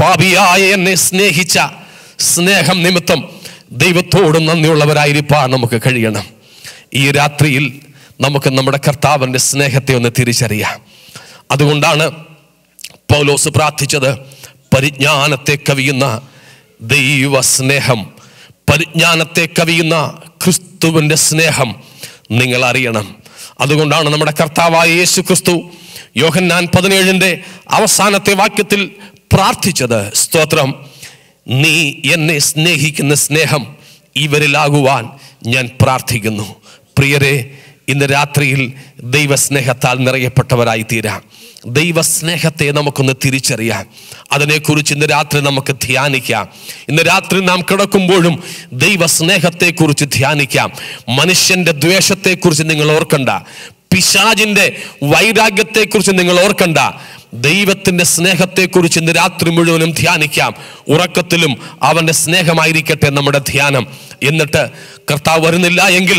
പാപിയായ എന്നെ സ്നേഹിച്ച സ്നേഹം നിമിത്തം ദൈവത്തോട് നന്ദിയുള്ളവരായിരിക്കാൻ നമുക്ക് കഴിയണം. ഈ രാത്രിയിൽ നമുക്ക് നമ്മുടെ കർത്താവിൻ്റെ സ്നേഹത്തെ ഒന്ന് തിരിച്ചറിയാം. അതുകൊണ്ടാണ് പൗലോസ് പ്രാർത്ഥിച്ചത്, പരിജ്ഞാനത്തെ കവിയുന്ന ദൈവസ്നേഹം, പരിജ്ഞാനത്തെ കവിയുന്ന ക്രിസ്തുവിൻ്റെ സ്നേഹം നിങ്ങൾ അറിയണം. അതുകൊണ്ടാണ് നമ്മുടെ കർത്താവായ യേശു ക്രിസ്തു യോഹന്നാൻ 17 അവസാനത്തെ വാക്യത്തിൽ പ്രാർത്ഥിച്ചത്, സ്തോത്രം, നീ എന്നെ സ്നേഹിക്കുന്ന സ്നേഹം ഇവരിലാകുവാൻ ഞാൻ പ്രാർത്ഥിക്കുന്നു. പ്രിയരെ, ഇന്ന് രാത്രിയിൽ ദൈവസ്നേഹത്താൽ നിറയപ്പെട്ടവരായി തീരാം. ദൈവസ്നേഹത്തെ നമുക്കൊന്ന് തിരിച്ചറിയാം. അതിനെക്കുറിച്ച് ഇന്ന് രാത്രി നമുക്ക് ധ്യാനിക്കാം. ഇന്ന് രാത്രി നാം കിടക്കുമ്പോഴും ദൈവസ്നേഹത്തെക്കുറിച്ച് ധ്യാനിക്കാം. മനുഷ്യൻ്റെ ദ്വേഷത്തെക്കുറിച്ച് നിങ്ങൾ ഓർക്കണ്ട, പിശാചിൻ്റെ വൈരാഗ്യത്തെക്കുറിച്ച് നിങ്ങൾ ഓർക്കണ്ട. ദൈവത്തിൻ്റെ സ്നേഹത്തെക്കുറിച്ച് ഇന്ന് രാത്രി മുഴുവനും ധ്യാനിക്കാം. ഉറക്കത്തിലും അവൻ്റെ സ്നേഹമായിരിക്കട്ടെ നമ്മുടെ ധ്യാനം. എന്നിട്ട് കർത്താവ് വരുന്നില്ല എങ്കിൽ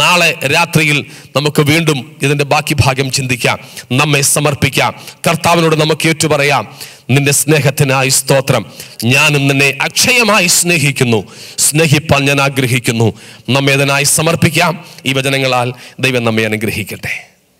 നാളെ രാത്രിയിൽ നമുക്ക് വീണ്ടും ഇതിൻ്റെ ബാക്കി ഭാഗം ചിന്തിക്കാം, നമ്മെ സമർപ്പിക്കാം. കർത്താവിനോട് നമുക്ക് ഏറ്റുപറയാം, നിന്റെ സ്നേഹത്തിനായി സ്തോത്രം, ഞാനും നിന്നെ അക്ഷയമായി സ്നേഹിക്കുന്നു, സ്നേഹിപ്പാൻ ഞാൻ ആഗ്രഹിക്കുന്നു. നമ്മെ അതിനായി സമർപ്പിക്കാം. ഈ വചനങ്ങളാൽ ദൈവം നമ്മെ അനുഗ്രഹിക്കട്ടെ.